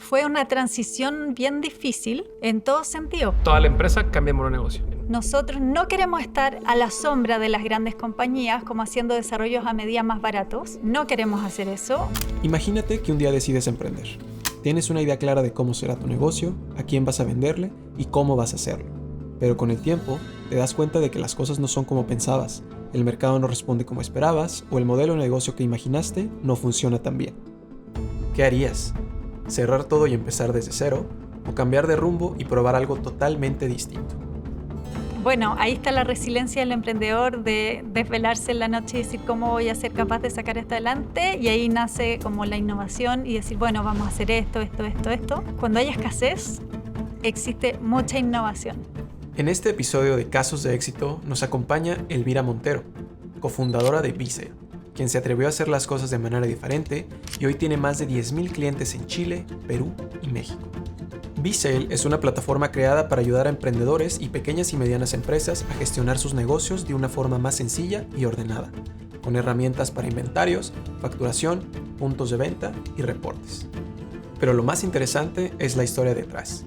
Fue una transición bien difícil en todo sentido. Toda la empresa cambia el modelo de negocio. Nosotros no queremos estar a la sombra de las grandes compañías como haciendo desarrollos a medida más baratos. No queremos hacer eso. Imagínate que un día decides emprender. Tienes una idea clara de cómo será tu negocio, a quién vas a venderle y cómo vas a hacerlo. Pero con el tiempo, te das cuenta de que las cosas no son como pensabas, el mercado no responde como esperabas o el modelo de negocio que imaginaste no funciona tan bien. ¿Qué harías? ¿Cerrar todo y empezar desde cero? ¿O cambiar de rumbo y probar algo totalmente distinto? Bueno, ahí está la resiliencia del emprendedor de desvelarse en la noche y decir cómo voy a ser capaz de sacar esto adelante, y ahí nace como la innovación y decir, bueno, vamos a hacer esto. Cuando hay escasez, existe mucha innovación. En este episodio de Casos de Éxito nos acompaña Elvira Montero, cofundadora de Visale, quien se atrevió a hacer las cosas de manera diferente y hoy tiene más de 10,000 clientes en Chile, Perú y México. Visale es una plataforma creada para ayudar a emprendedores y pequeñas y medianas empresas a gestionar sus negocios de una forma más sencilla y ordenada, con herramientas para inventarios, facturación, puntos de venta y reportes. Pero lo más interesante es la historia detrás.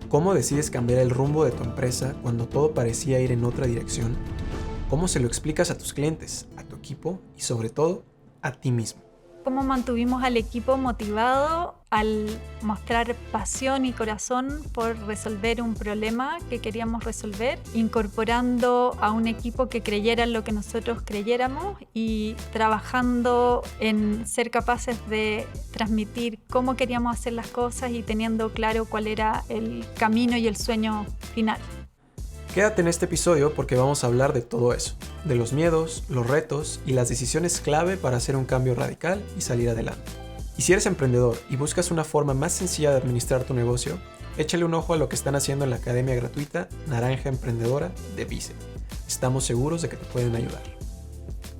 ¿Cómo decides cambiar el rumbo de tu empresa cuando todo parecía ir en otra dirección? ¿Cómo se lo explicas a tus clientes, a tu equipo y sobre todo, a ti mismo? ¿Cómo mantuvimos al equipo motivado al mostrar pasión y corazón por resolver un problema que queríamos resolver, incorporando a un equipo que creyera en lo que nosotros creyéramos y trabajando en ser capaces de transmitir cómo queríamos hacer las cosas y teniendo claro cuál era el camino y el sueño final? Quédate en este episodio porque vamos a hablar de todo eso, de los miedos, los retos y las decisiones clave para hacer un cambio radical y salir adelante. Y si eres emprendedor y buscas una forma más sencilla de administrar tu negocio, échale un ojo a lo que están haciendo en la academia gratuita Naranja Emprendedora de Visale. Estamos seguros de que te pueden ayudar.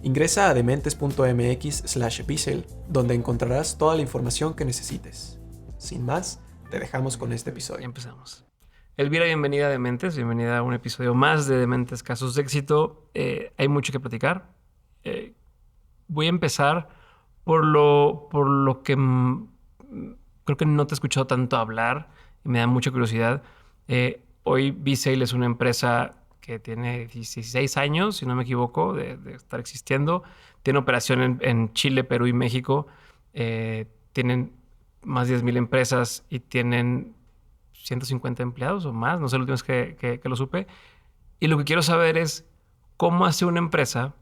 Ingresa a dementes.mx/Visale, donde encontrarás toda la información que necesites. Sin más, te dejamos con este episodio. Y empezamos. Elvira, bienvenida a Dementes, bienvenida a un episodio más de Dementes Casos de Éxito. Hay mucho que platicar. Voy a empezar por lo que creo que no te he escuchado tanto hablar y me da mucha curiosidad. Hoy Visale es una empresa que tiene 16 años, si no me equivoco, de estar existiendo. Tiene operación en Chile, Perú y México. Tienen más de 10,000 empresas y tienen 150 empleados o más, no sé, la última vez que lo supe. Y lo que quiero saber es cómo hace una empresa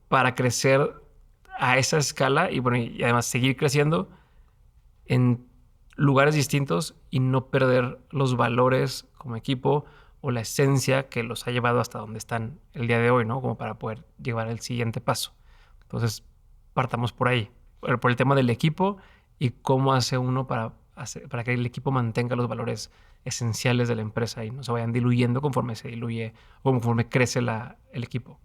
para crecer a esa escala y, bueno, y además seguir creciendo en lugares distintos y no perder los valores como equipo o la esencia que los ha llevado hasta donde están el día de hoy, ¿no? Como para poder llevar el siguiente paso. Entonces, partamos por ahí, por el tema del equipo y cómo hace uno para que el equipo mantenga los valores esenciales de la empresa y no se vayan diluyendo conforme se diluye o conforme crece el equipo.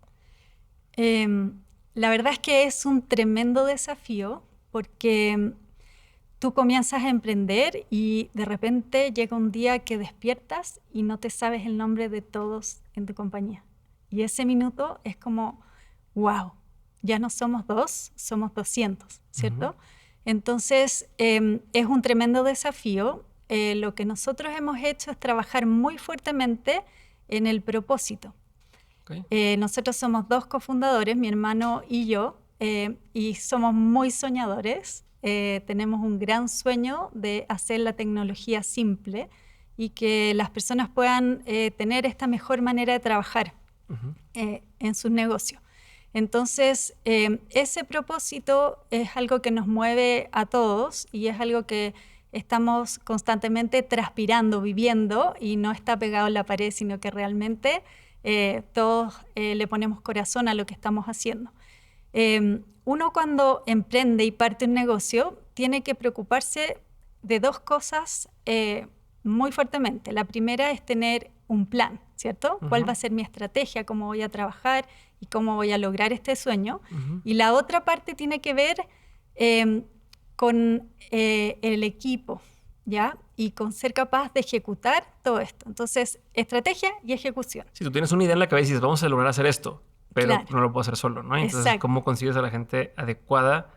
La verdad es que es un tremendo desafío porque tú comienzas a emprender y de repente llega un día que despiertas y no te sabes el nombre de todos en tu compañía. Y ese minuto es como, wow, ya no somos 2, somos 200, ¿cierto? Uh-huh. Entonces, es un tremendo desafío. Lo que nosotros hemos hecho es trabajar muy fuertemente en el propósito. Okay. Nosotros somos 2 cofundadores, mi hermano y yo, y somos muy soñadores. Tenemos un gran sueño de hacer la tecnología simple y que las personas puedan tener esta mejor manera de trabajar uh-huh. En sus negocios. Entonces, ese propósito es algo que nos mueve a todos y es algo que estamos constantemente transpirando, viviendo, y no está pegado en la pared, sino que realmente todos le ponemos corazón a lo que estamos haciendo. Uno cuando emprende y parte un negocio tiene que preocuparse de 2 cosas muy fuertemente. La primera es tener un plan, ¿cierto? Uh-huh. ¿Cuál va a ser mi estrategia? ¿Cómo voy a trabajar? ¿Y cómo voy a lograr este sueño? Uh-huh. Y la otra parte tiene que ver con el equipo, ¿ya? Y con ser capaz de ejecutar todo esto. Entonces, estrategia y ejecución. Si tú tienes una idea en la cabeza y dices, vamos a lograr hacer esto, pero claro, no lo puedo hacer solo, ¿no? Entonces, exacto. ¿Cómo consigues a la gente adecuada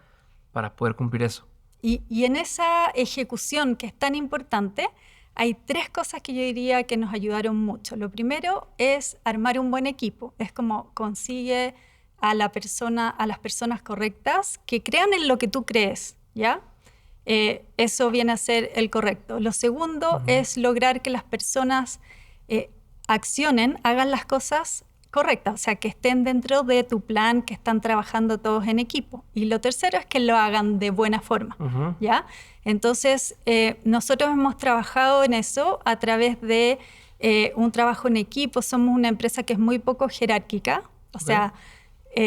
para poder cumplir eso? Y en esa ejecución que es tan importante, hay 3 cosas que yo diría que nos ayudaron mucho. Lo primero es armar un buen equipo. Es como consigue a las personas correctas que crean en lo que tú crees, ¿ya? Eso viene a ser el correcto. Lo segundo es lograr que las personas accionen, hagan las cosas correctas, o sea, que estén dentro de tu plan, que están trabajando todos en equipo. Y lo tercero es que lo hagan de buena forma, ¿ya? Entonces, nosotros hemos trabajado en eso a través de un trabajo en equipo. Somos una empresa que es muy poco jerárquica, o sea,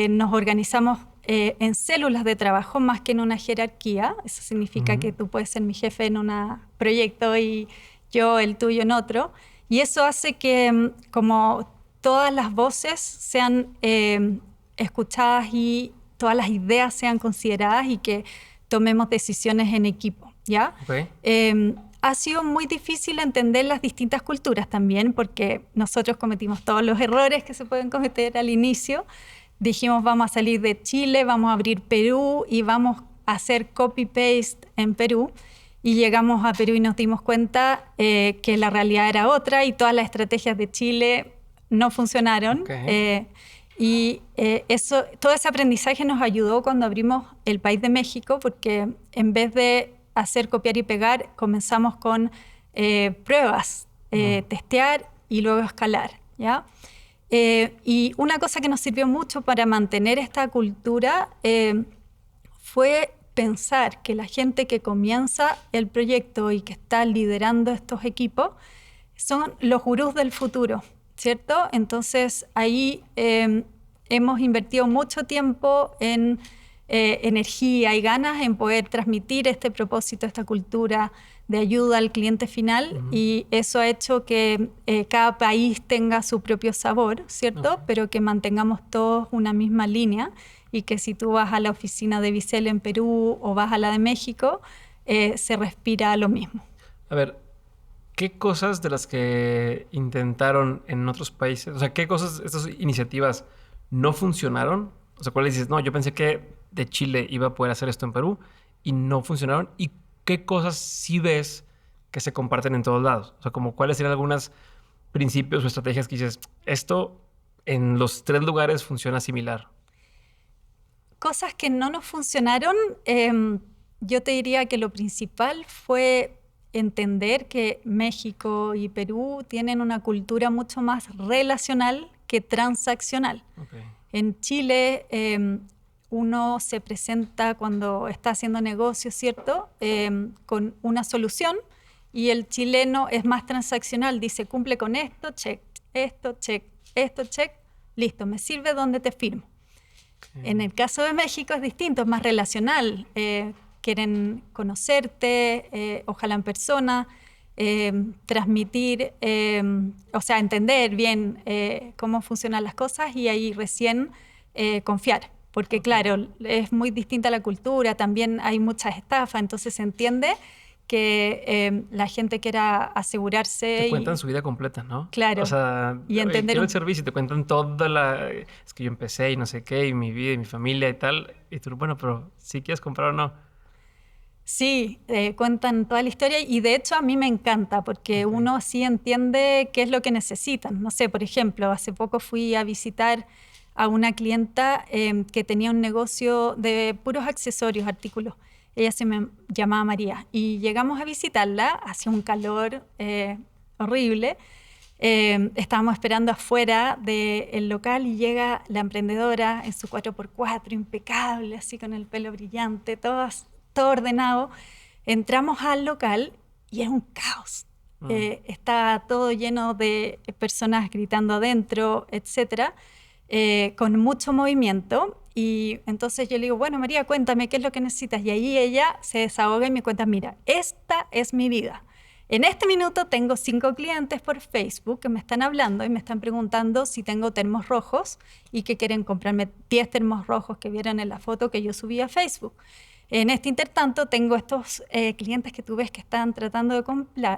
nos organizamos en células de trabajo más que en una jerarquía. Eso significa que tú puedes ser mi jefe en un proyecto y yo el tuyo en otro. Y eso hace que como todas las voces sean escuchadas y todas las ideas sean consideradas y que tomemos decisiones en equipo, ¿ya? Ha sido muy difícil entender las distintas culturas también porque nosotros cometimos todos los errores que se pueden cometer al inicio. Dijimos, vamos a salir de Chile, vamos a abrir Perú y vamos a hacer copy-paste en Perú. Y llegamos a Perú y nos dimos cuenta que la realidad era otra y todas las estrategias de Chile no funcionaron. Todo ese aprendizaje nos ayudó cuando abrimos el país de México, porque en vez de hacer copiar y pegar, comenzamos con pruebas, testear y luego escalar, ¿ya? Y una cosa que nos sirvió mucho para mantener esta cultura fue pensar que la gente que comienza el proyecto y que está liderando estos equipos son los gurús del futuro, ¿cierto? Entonces ahí hemos invertido mucho tiempo en energía y ganas en poder transmitir este propósito, esta cultura de ayuda al cliente final, y eso ha hecho que cada país tenga su propio sabor, ¿cierto? Pero que mantengamos todos una misma línea y que si tú vas a la oficina de Bicel en Perú o vas a la de México, se respira lo mismo. A ver, ¿qué cosas de las que intentaron en otros países, o sea, qué cosas, estas iniciativas no funcionaron? O sea, ¿cuáles dices, no, yo pensé que de Chile iba a poder hacer esto en Perú y no funcionaron? ¿Y qué cosas sí ves que se comparten en todos lados? O sea, como cuáles serían algunos principios o estrategias que dices, esto en los 3 lugares funciona similar. Cosas que no nos funcionaron, yo te diría que lo principal fue entender que México y Perú tienen una cultura mucho más relacional que transaccional. En Chile, uno se presenta cuando está haciendo negocios, ¿cierto? Con una solución, y el chileno es más transaccional. Dice, cumple con esto, check, esto, check, esto, check, listo, me sirve, ¿dónde te firmo? En el caso de México es distinto, es más relacional. Quieren conocerte, ojalá en persona, transmitir, o sea, entender bien cómo funcionan las cosas y ahí recién confiar. Porque claro, es muy distinta la cultura, también hay muchas estafas, entonces se entiende que la gente quiera asegurarse. Te cuentan su vida completa, ¿no? Claro. O sea, y entender quiero el servicio y te cuentan toda la... Es que yo empecé y no sé qué, y mi vida y mi familia y tal. Y tú, bueno, pero ¿sí quieres comprar o no? Sí, cuentan toda la historia y de hecho a mí me encanta porque uno sí entiende qué es lo que necesitan. No sé, por ejemplo, hace poco fui a visitar a una clienta que tenía un negocio de puros accesorios, artículos. Ella se me llamaba María y llegamos a visitarla, hacía un calor horrible. Estábamos esperando afuera del local y llega la emprendedora en su 4x4, impecable, así con el pelo brillante, todo ordenado. Entramos al local y es un caos. Está todo lleno de personas gritando adentro, etcétera, con mucho movimiento. Y entonces yo le digo, bueno, María, cuéntame qué es lo que necesitas. Y ahí ella se desahoga y me cuenta, mira, esta es mi vida. En este minuto tengo 5 clientes por Facebook que me están hablando y me están preguntando si tengo termos rojos y que quieren comprarme 10 termos rojos que vieron en la foto que yo subí a Facebook. En este intertanto tengo estos clientes que tú ves que están tratando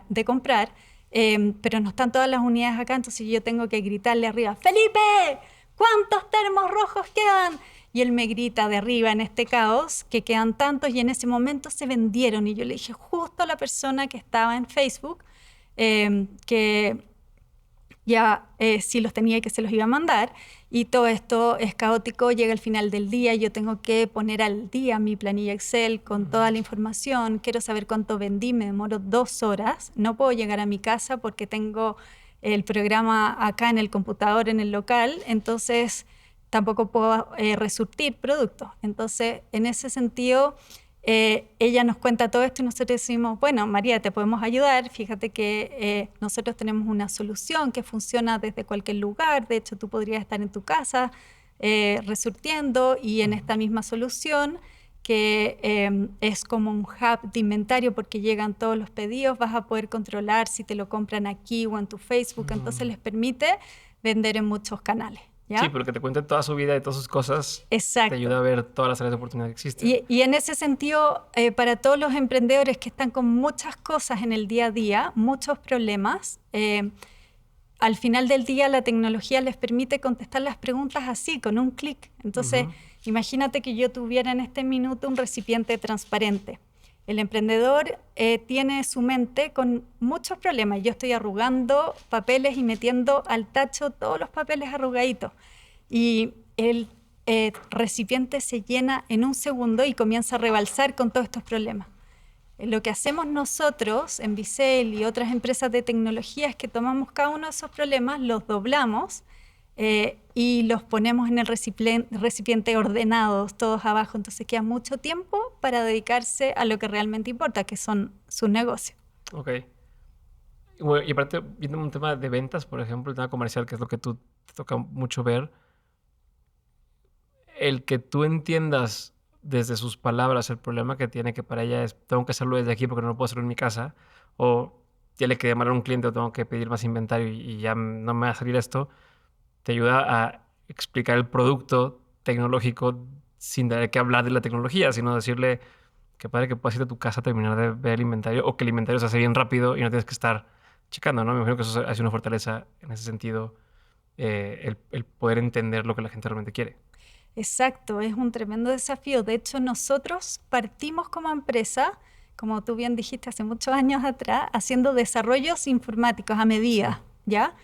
de comprar, pero no están todas las unidades acá, entonces yo tengo que gritarle arriba, ¡Felipe! ¿Cuántos termos rojos quedan? Y él me grita de arriba en este caos que quedan tantos y en ese momento se vendieron. Y yo le dije justo a la persona que estaba en Facebook que ya sí los tenía y que se los iba a mandar. Y todo esto es caótico, llega al final del día, yo tengo que poner al día mi planilla Excel con toda la información, quiero saber cuánto vendí, me demoro 2 horas, no puedo llegar a mi casa porque tengo el programa acá en el computador, en el local, entonces tampoco puedo resurtir productos. Entonces, en ese sentido, ella nos cuenta todo esto y nosotros decimos, bueno, María, te podemos ayudar. Fíjate que nosotros tenemos una solución que funciona desde cualquier lugar. De hecho, tú podrías estar en tu casa resurtiendo y en esta misma solución que es como un hub de inventario porque llegan todos los pedidos, vas a poder controlar si te lo compran aquí o en tu Facebook. Entonces les permite vender en muchos canales. ¿Ya? Sí, porque te cuente toda su vida y todas sus cosas. Exacto. Te ayuda a ver todas las áreas de oportunidad que existen. Y en ese sentido, para todos los emprendedores que están con muchas cosas en el día a día, muchos problemas, al final del día la tecnología les permite contestar las preguntas así, con un clic. Entonces, imagínate que yo tuviera en este minuto un recipiente transparente. El emprendedor tiene su mente con muchos problemas. Yo estoy arrugando papeles y metiendo al tacho todos los papeles arrugaditos. Y el recipiente se llena en un segundo y comienza a rebalsar con todos estos problemas. Lo que hacemos nosotros en Bicel y otras empresas de tecnología es que tomamos cada uno de esos problemas, los doblamos y los ponemos en el recipiente ordenados, todos abajo. Entonces queda mucho tiempo para dedicarse a lo que realmente importa, que son sus negocios. Ok. Bueno, y aparte, viendo un tema de ventas, por ejemplo, el tema comercial, que es lo que tú te toca mucho ver, el que tú entiendas desde sus palabras el problema que tiene, que para ella es, tengo que hacerlo desde aquí porque no lo puedo hacerlo en mi casa, o ya le quedé mal a un cliente o tengo que pedir más inventario y ya no me va a salir esto, te ayuda a explicar el producto tecnológico sin tener que hablar de la tecnología, sino decirle que padre que puedas ir a tu casa a terminar de ver el inventario o que el inventario se hace bien rápido y no tienes que estar checando, ¿no? Me imagino que eso hace una fortaleza en ese sentido, el poder entender lo que la gente realmente quiere. Exacto, es un tremendo desafío. De hecho, nosotros partimos como empresa, como tú bien dijiste hace muchos años atrás, haciendo desarrollos informáticos a medida, ¿ya?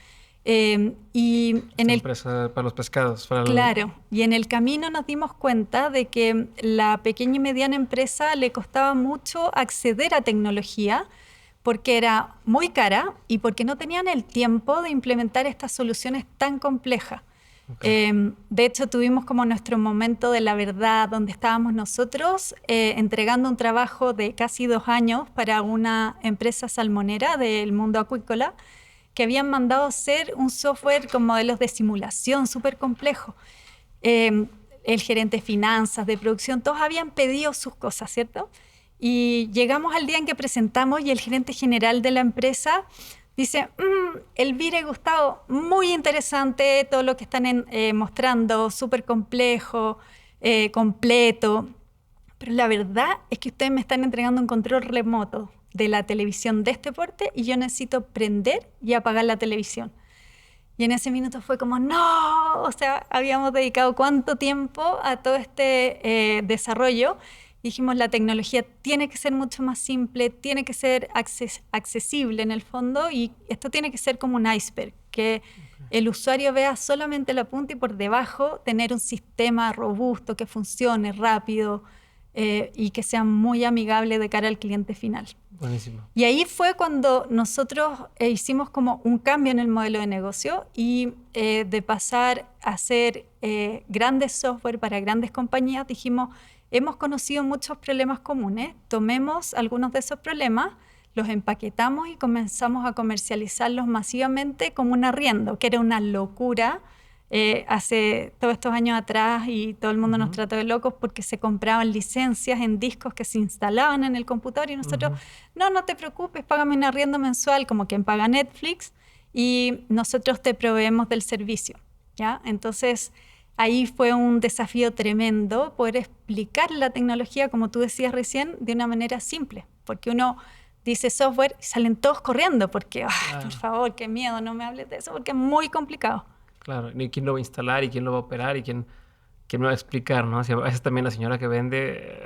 Y en empresa para los pescados. Claro, y en el camino nos dimos cuenta de que la pequeña y mediana empresa le costaba mucho acceder a tecnología porque era muy cara y porque no tenían el tiempo de implementar estas soluciones tan complejas. Okay. De hecho, tuvimos como nuestro momento de la verdad, donde estábamos nosotros entregando un trabajo de casi 2 años para una empresa salmonera del mundo acuícola, que habían mandado hacer un software con modelos de simulación súper complejo. El gerente de finanzas, de producción, todos habían pedido sus cosas, ¿cierto? Y llegamos al día en que presentamos y el gerente general de la empresa dice, Elvira y Gustavo, muy interesante todo lo que están mostrando, súper complejo, completo, pero la verdad es que ustedes me están entregando un control remoto de la televisión de este porte y yo necesito prender y apagar la televisión. Y en ese minuto fue como, no, o sea, habíamos dedicado cuánto tiempo a todo este desarrollo. Dijimos, la tecnología tiene que ser mucho más simple, tiene que ser accesible en el fondo y esto tiene que ser como un iceberg, que el usuario vea solamente la punta y por debajo tener un sistema robusto que funcione rápido y que sea muy amigable de cara al cliente final. Buenísimo. Y ahí fue cuando nosotros hicimos como un cambio en el modelo de negocio y de pasar a hacer grandes software para grandes compañías, dijimos, hemos conocido muchos problemas comunes, tomemos algunos de esos problemas, los empaquetamos y comenzamos a comercializarlos masivamente como un arriendo, que era una locura hace todos estos años atrás y todo el mundo nos trató de locos porque se compraban licencias en discos que se instalaban en el computador y nosotros, no te preocupes, págame un arriendo mensual como quien paga Netflix y nosotros te proveemos del servicio, ¿ya? Entonces, ahí fue un desafío tremendo poder explicar la tecnología, como tú decías recién, de una manera simple. Porque uno dice software y salen todos corriendo porque, por favor, qué miedo, no me hables de eso porque es muy complicado. Claro, ni quién lo va a instalar y quién lo va a operar y quién... ¿quién me va a explicar, no? Si a veces también la señora que vende,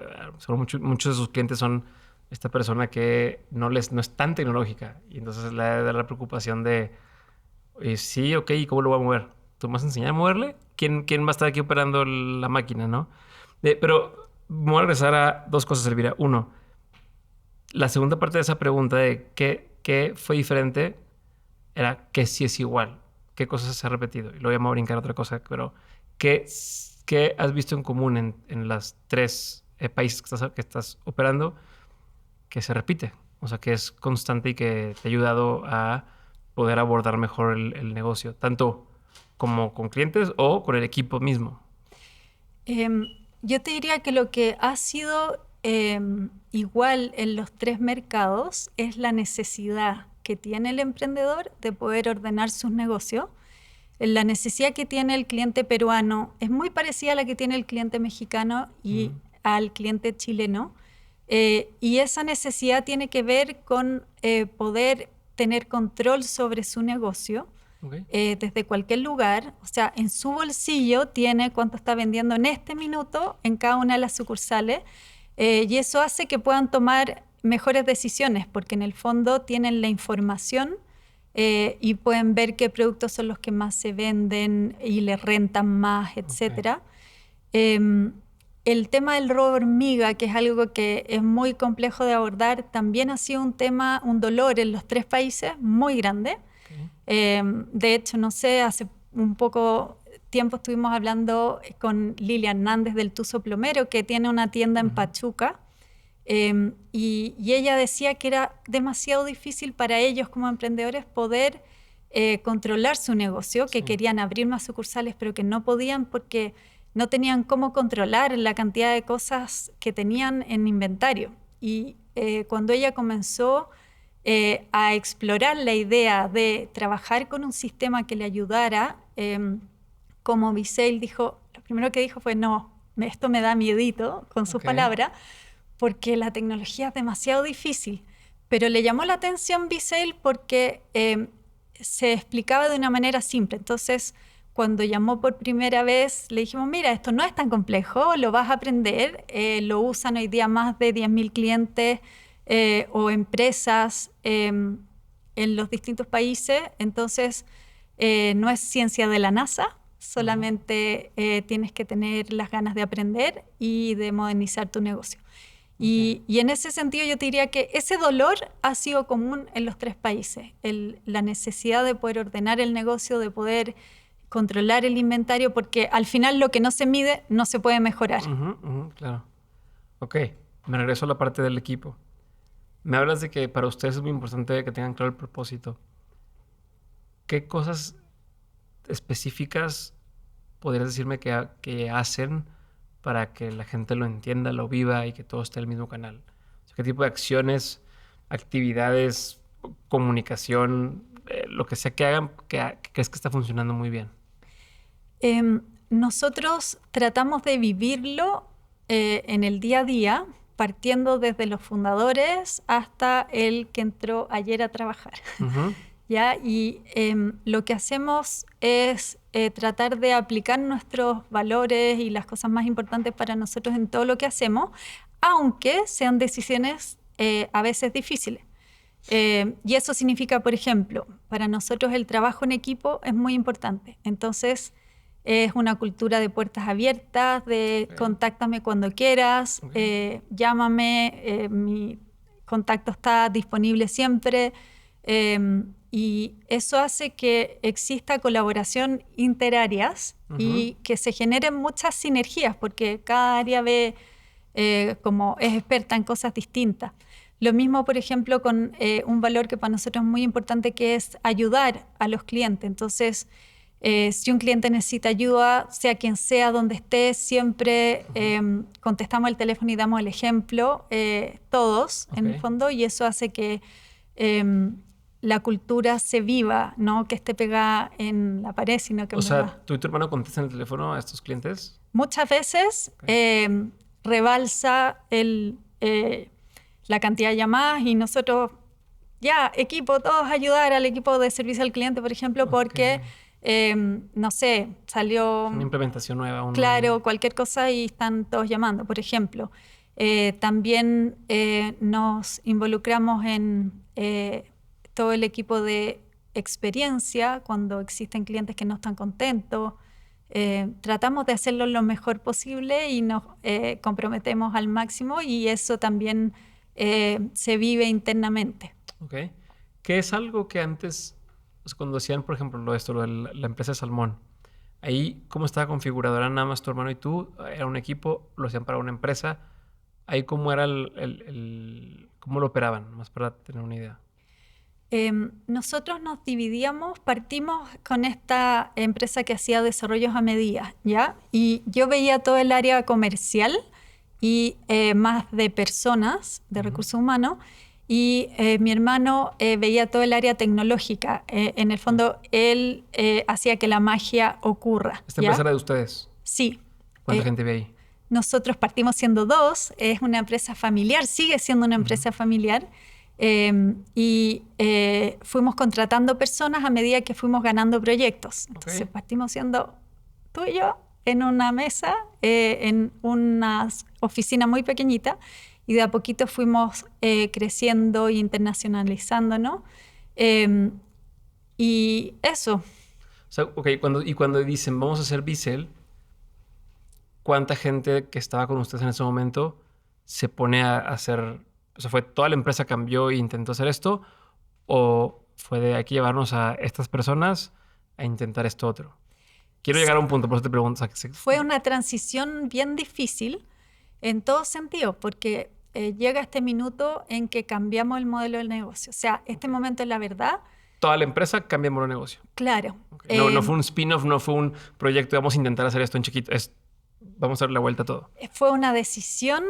muchos de sus clientes son esta persona que no es tan tecnológica. Y entonces le da la preocupación de, sí, ok, ¿y cómo lo voy a mover? ¿Tú me vas a enseñar a moverle? ¿Quién va a estar aquí operando la máquina, no? Pero voy a regresar a dos cosas, Elvira. Uno, la segunda parte de esa pregunta de qué fue diferente era que sí es igual. ¿Qué cosas se ha repetido? Y luego vamos a brincar a otra cosa, pero ¿qué has visto en común en las tres países que estás operando que se repite? O sea, que es constante y que te ha ayudado a poder abordar mejor el negocio, tanto como con clientes o con el equipo mismo. Yo te diría que lo que ha sido igual en los tres mercados es la necesidad que tiene el emprendedor de poder ordenar sus negocios. La necesidad que tiene el cliente peruano es muy parecida a la que tiene el cliente mexicano y al cliente chileno. Y esa necesidad tiene que ver con poder tener control sobre su negocio. Okay. Desde cualquier lugar, o sea, en su bolsillo tiene cuánto está vendiendo en este minuto en cada una de las sucursales, y eso hace que puedan tomar mejores decisiones porque en el fondo tienen la información y pueden ver qué productos son los que más se venden y les rentan más, etc. Okay. El tema del robo hormiga, que es algo que es muy complejo de abordar, también ha sido un dolor en los tres países muy grande. De hecho, no sé, hace un poco tiempo estuvimos hablando con Lilia Hernández del Tuzo Plomero, que tiene una tienda en Pachuca, y ella decía que era demasiado difícil para ellos como emprendedores poder controlar su negocio, que querían abrir más sucursales, pero que no podían porque no tenían cómo controlar la cantidad de cosas que tenían en inventario. Y cuando ella comenzó a explorar la idea de trabajar con un sistema que le ayudara, como Visail dijo, lo primero que dijo fue, no, esto me da miedito, con sus palabras, porque la tecnología es demasiado difícil. Pero le llamó la atención Visail porque se explicaba de una manera simple. Entonces, cuando llamó por primera vez, le dijimos, mira, esto no es tan complejo, lo vas a aprender, lo usan hoy día más de 10.000 clientes o empresas en los distintos países, entonces no es ciencia de la NASA, solamente tienes que tener las ganas de aprender y de modernizar tu negocio. Y en ese sentido yo te diría que ese dolor ha sido común en los tres países, la necesidad de poder ordenar el negocio, de poder controlar el inventario, porque al final lo que no se mide no se puede mejorar. Claro. Ok, me regreso a la parte del equipo. Me hablas de que para ustedes es muy importante que tengan claro el propósito. ¿Qué cosas específicas podrías decirme que hacen para que la gente lo entienda, lo viva y que todo esté en el mismo canal? O sea, ¿qué tipo de acciones, actividades, comunicación, lo que sea que hagan, que crees que está funcionando muy bien? Nosotros tratamos de vivirlo en el día a día, partiendo desde los fundadores hasta el que entró ayer a trabajar. ¿Ya? Y lo que hacemos es tratar de aplicar nuestros valores y las cosas más importantes para nosotros en todo lo que hacemos, aunque sean decisiones a veces difíciles. Y eso significa, por ejemplo, para nosotros el trabajo en equipo es muy importante. Entonces, es una cultura de puertas abiertas, de contáctame cuando quieras, llámame, mi contacto está disponible siempre. Y eso hace que exista colaboración interáreas y que se generen muchas sinergias, porque cada área ve como es experta en cosas distintas. Lo mismo, por ejemplo, con un valor que para nosotros es muy importante, que es ayudar a los clientes. Entonces, si un cliente necesita ayuda, sea quien sea, donde esté, siempre contestamos el teléfono y damos el ejemplo, todos, en el fondo, y eso hace que la cultura se viva, no que esté pegada en la pared, sino que... O sea, ¿tú y tu hermano contestan el teléfono a estos clientes? Muchas veces rebalsa la cantidad de llamadas y nosotros, ya, equipo, todos ayudar al equipo de servicio al cliente, por ejemplo, porque no sé, salió... Una implementación nueva. Claro, cualquier cosa y están todos llamando. Por ejemplo, también nos involucramos en todo el equipo de experiencia cuando existen clientes que no están contentos. Tratamos de hacerlo lo mejor posible y nos comprometemos al máximo y eso también se vive internamente. Ok. ¿Qué es algo que antes, o sea, cuando hacían, por ejemplo, lo de la empresa de salmón, ahí cómo estaba configurado? ¿Era nada más tu hermano y tú? ¿Era un equipo? ¿Lo hacían para una empresa? ¿Ahí cómo era cómo lo operaban? Más para tener una idea. Nosotros nos dividíamos, partimos con esta empresa que hacía desarrollos a medida, ¿ya? Y yo veía todo el área comercial y más de personas, de recursos humanos, y mi hermano veía todo el área tecnológica. En el fondo, él hacía que la magia ocurra. ¿Esta ¿ya? empresa era de ustedes? Sí. ¿Cuánta gente ve ahí? Nosotros partimos siendo 2, es una empresa familiar, sigue siendo una empresa familiar. Y fuimos contratando personas a medida que fuimos ganando proyectos. Entonces partimos siendo tú y yo en una mesa, en una oficina muy pequeñita, y de a poquito fuimos creciendo e internacionalizándonos. Y eso. O sea, cuando dicen vamos a hacer Bicel, ¿cuánta gente que estaba con ustedes en ese momento se pone a hacer? O sea, ¿fue toda la empresa cambió e intentó hacer esto? ¿O fue de hay que llevarnos a estas personas a intentar esto otro? Quiero llegar a un punto, por eso te pregunto. O sea, fue una transición bien difícil en todo sentido, porque llega este minuto en que cambiamos el modelo del negocio. O sea, este momento es la verdad. Toda la empresa cambiamos el negocio. Claro. Okay. No fue un spin-off, no fue un proyecto, vamos a intentar hacer esto en chiquito. Vamos a darle la vuelta a todo. Fue una decisión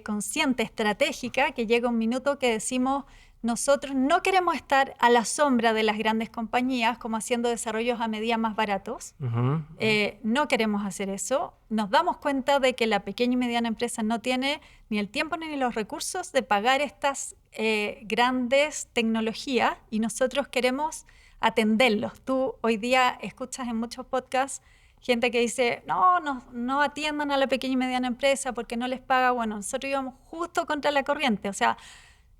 consciente, estratégica, que llega un minuto que decimos, nosotros no queremos estar a la sombra de las grandes compañías como haciendo desarrollos a medida más baratos. No queremos hacer eso. Nos damos cuenta de que la pequeña y mediana empresa no tiene ni el tiempo ni los recursos de pagar estas grandes tecnologías y nosotros queremos atenderlos. Tú hoy día escuchas en muchos podcasts gente que dice, no atiendan a la pequeña y mediana empresa porque no les paga. Bueno, nosotros íbamos justo contra la corriente. O sea,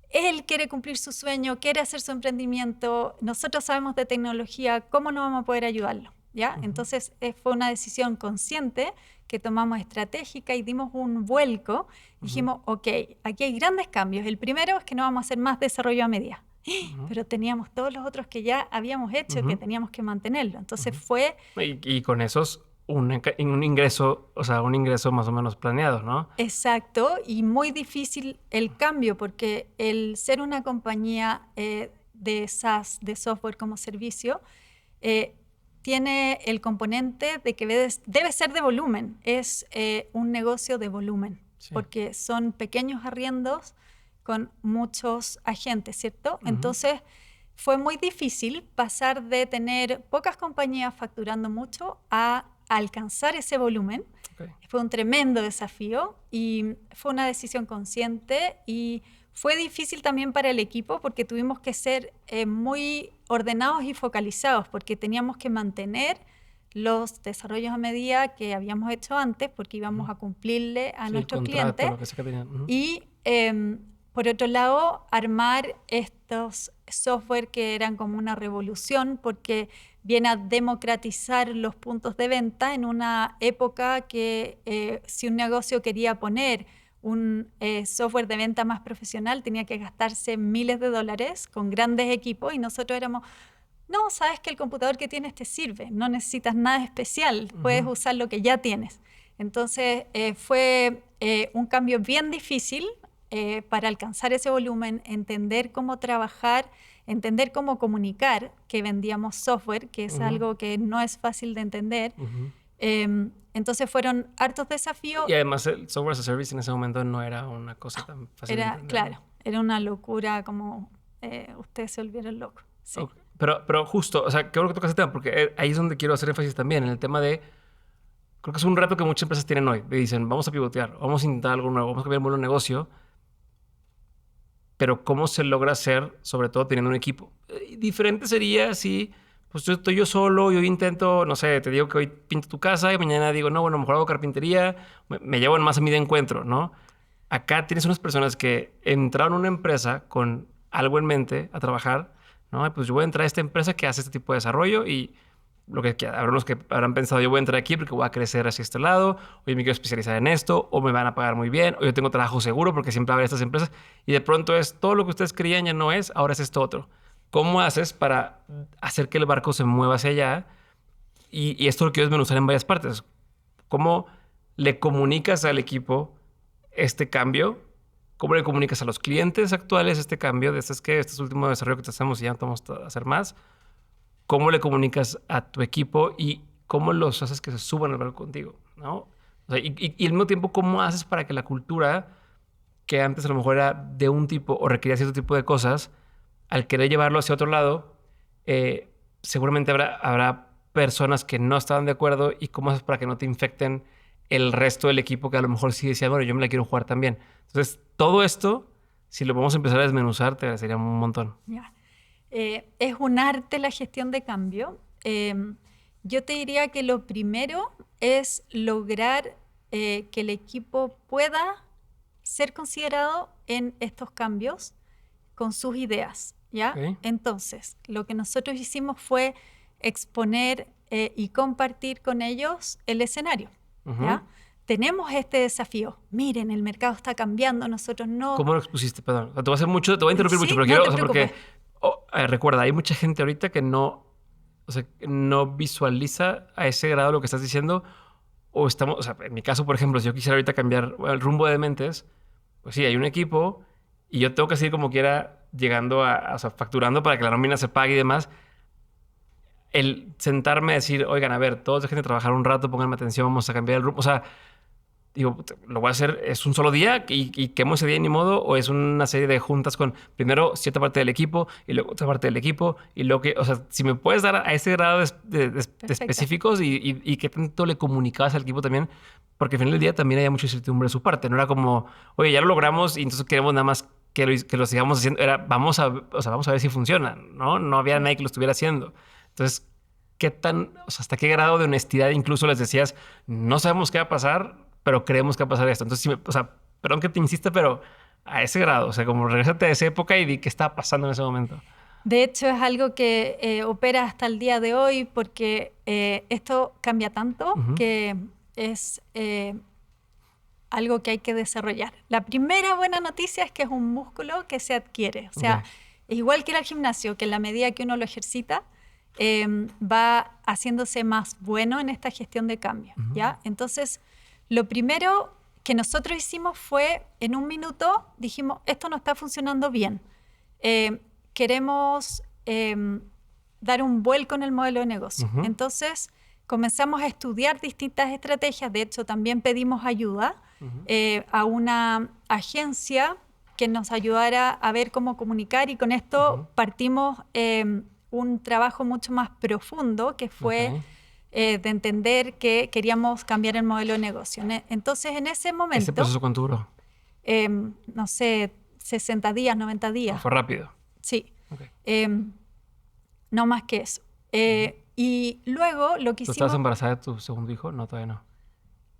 él quiere cumplir su sueño, quiere hacer su emprendimiento. Nosotros sabemos de tecnología, ¿cómo no vamos a poder ayudarlo? ¿Ya? Entonces, fue una decisión consciente que tomamos estratégica y dimos un vuelco. Dijimos, ok, aquí hay grandes cambios. El primero es que no vamos a hacer más desarrollo a medida. Pero teníamos todos los otros que ya habíamos hecho que teníamos que mantenerlo. Entonces fue... Y con esos un ingreso, o sea, un ingreso más o menos planeado, ¿no? Exacto, y muy difícil el cambio porque el ser una compañía de SaaS, de software como servicio, tiene el componente de que debe ser de volumen. Es un negocio de volumen, porque son pequeños arriendos con muchos agentes, ¿cierto? Entonces, fue muy difícil pasar de tener pocas compañías facturando mucho a alcanzar ese volumen. Fue un tremendo desafío y fue una decisión consciente y fue difícil también para el equipo porque tuvimos que ser muy ordenados y focalizados porque teníamos que mantener los desarrollos a medida que habíamos hecho antes porque íbamos a cumplirle a nuestros clientes y por otro lado, armar estos software que eran como una revolución porque viene a democratizar los puntos de venta en una época que si un negocio quería poner un software de venta más profesional tenía que gastarse miles de dólares con grandes equipos y nosotros éramos, no, sabes que el computador que tienes te sirve, no necesitas nada especial, puedes usar lo que ya tienes. Entonces fue un cambio bien difícil para alcanzar ese volumen, entender cómo trabajar, entender cómo comunicar que vendíamos software, que es algo que no es fácil de entender. Entonces fueron hartos desafíos. Y además el software as a service en ese momento no era una cosa tan fácil de entender. Claro, era una locura como ustedes se volvieron locos. Sí. Okay. Pero justo, o sea, qué bueno que tocas el tema, porque ahí es donde quiero hacer énfasis también, en el tema de... Creo que es un reto que muchas empresas tienen hoy. Dicen, vamos a pivotear, vamos a intentar algo nuevo, vamos a cambiar el modelo de negocio. Pero ¿cómo se logra hacer, sobre todo teniendo un equipo? Diferente sería si pues yo estoy yo solo, yo intento, no sé, te digo que hoy pinto tu casa y mañana digo, no, bueno, mejor hago carpintería, me llevan más a mí de encuentro, ¿no? Acá tienes unas personas que entraron a una empresa con algo en mente a trabajar, ¿no? Pues yo voy a entrar a esta empresa que hace este tipo de desarrollo y habrá unos que habrán pensado, yo voy a entrar aquí porque voy a crecer hacia este lado, o yo me quiero especializar en esto, o me van a pagar muy bien, o yo tengo trabajo seguro porque siempre habrá estas empresas, y de pronto es todo lo que ustedes creían ya no es, ahora es esto otro. ¿Cómo haces para hacer que el barco se mueva hacia allá? Y esto lo quiero desmenuzar en varias partes. ¿Cómo le comunicas al equipo este cambio? ¿Cómo le comunicas a los clientes actuales este cambio? De este último desarrollo que te hacemos y ya no te vamos a hacer más. ¿Cómo le comunicas a tu equipo y cómo los haces que se suban al barco contigo, ¿no? O sea, y al mismo tiempo, ¿cómo haces para que la cultura, que antes a lo mejor era de un tipo o requería cierto tipo de cosas, al querer llevarlo hacia otro lado, seguramente habrá personas que no estaban de acuerdo, y cómo haces para que no te infecten el resto del equipo que a lo mejor sí decía, bueno, yo me la quiero jugar también? Entonces, todo esto, si lo vamos a empezar a desmenuzar, te agradecería un montón. Ya. Es un arte la gestión de cambio. Yo te diría que lo primero es lograr que el equipo pueda ser considerado en estos cambios con sus ideas, ¿ya? Okay. Entonces, lo que nosotros hicimos fue exponer y compartir con ellos el escenario, ¿ya? Tenemos este desafío. Miren, el mercado está cambiando, nosotros no... ¿Cómo lo expusiste? Perdón. Te voy a hacer mucho, te voy a interrumpir Sí, mucho, pero no quiero, te o sea, porque preocupes. recuerda, hay mucha gente ahorita que no, o sea, no visualiza a ese grado lo que estás diciendo, o sea, en mi caso, por ejemplo, si yo quisiera ahorita cambiar el rumbo de Dementes, pues sí, hay un equipo y yo tengo que seguir como quiera llegando o sea, facturando para que la nómina se pague y demás. El sentarme a decir, oigan, a ver, todos dejen de trabajar un rato, pónganme atención, vamos a cambiar el rumbo. O sea, digo, lo voy a hacer, ¿es un solo día y quemo ese día ni modo? ¿O es una serie de juntas con primero cierta parte del equipo y luego otra parte del equipo? Y luego que, o sea, si me puedes dar a ese grado de específicos y qué tanto le comunicabas al equipo también, porque al final del día también había mucha incertidumbre de su parte. No era como, oye, ya lo logramos y entonces queremos nada más que lo sigamos haciendo. Era, vamos a ver si funciona, ¿no? No había nadie que lo estuviera haciendo. Entonces, ¿qué tan, o sea, hasta qué grado de honestidad incluso les decías, no sabemos qué va a pasar, pero creemos que va a pasar esto? Entonces, o sea, perdón que te insista, pero a ese grado, o sea, como regrésate a esa época y di qué estaba pasando en ese momento. De hecho, es algo que opera hasta el día de hoy, porque esto cambia tanto que es algo que hay que desarrollar. La primera buena noticia es que es un músculo que se adquiere. O sea, es igual que ir al gimnasio, que en la medida que uno lo ejercita, va haciéndose más bueno en esta gestión de cambio, ¿ya? Entonces, lo primero que nosotros hicimos fue, en un minuto, dijimos, esto no está funcionando bien. Queremos dar un vuelco en el modelo de negocio. Entonces, comenzamos a estudiar distintas estrategias. De hecho, también pedimos ayuda a una agencia que nos ayudara a ver cómo comunicar, y con esto partimos un trabajo mucho más profundo, que fue de entender que queríamos cambiar el modelo de negocio. Entonces, en ese momento... ¿Ese proceso cuánto duró? No sé, 60 días, 90 días. ¿Fue rápido? Sí. No más que eso. Y luego lo que ¿Tú hicimos... estabas embarazada de tu segundo hijo? No, todavía no.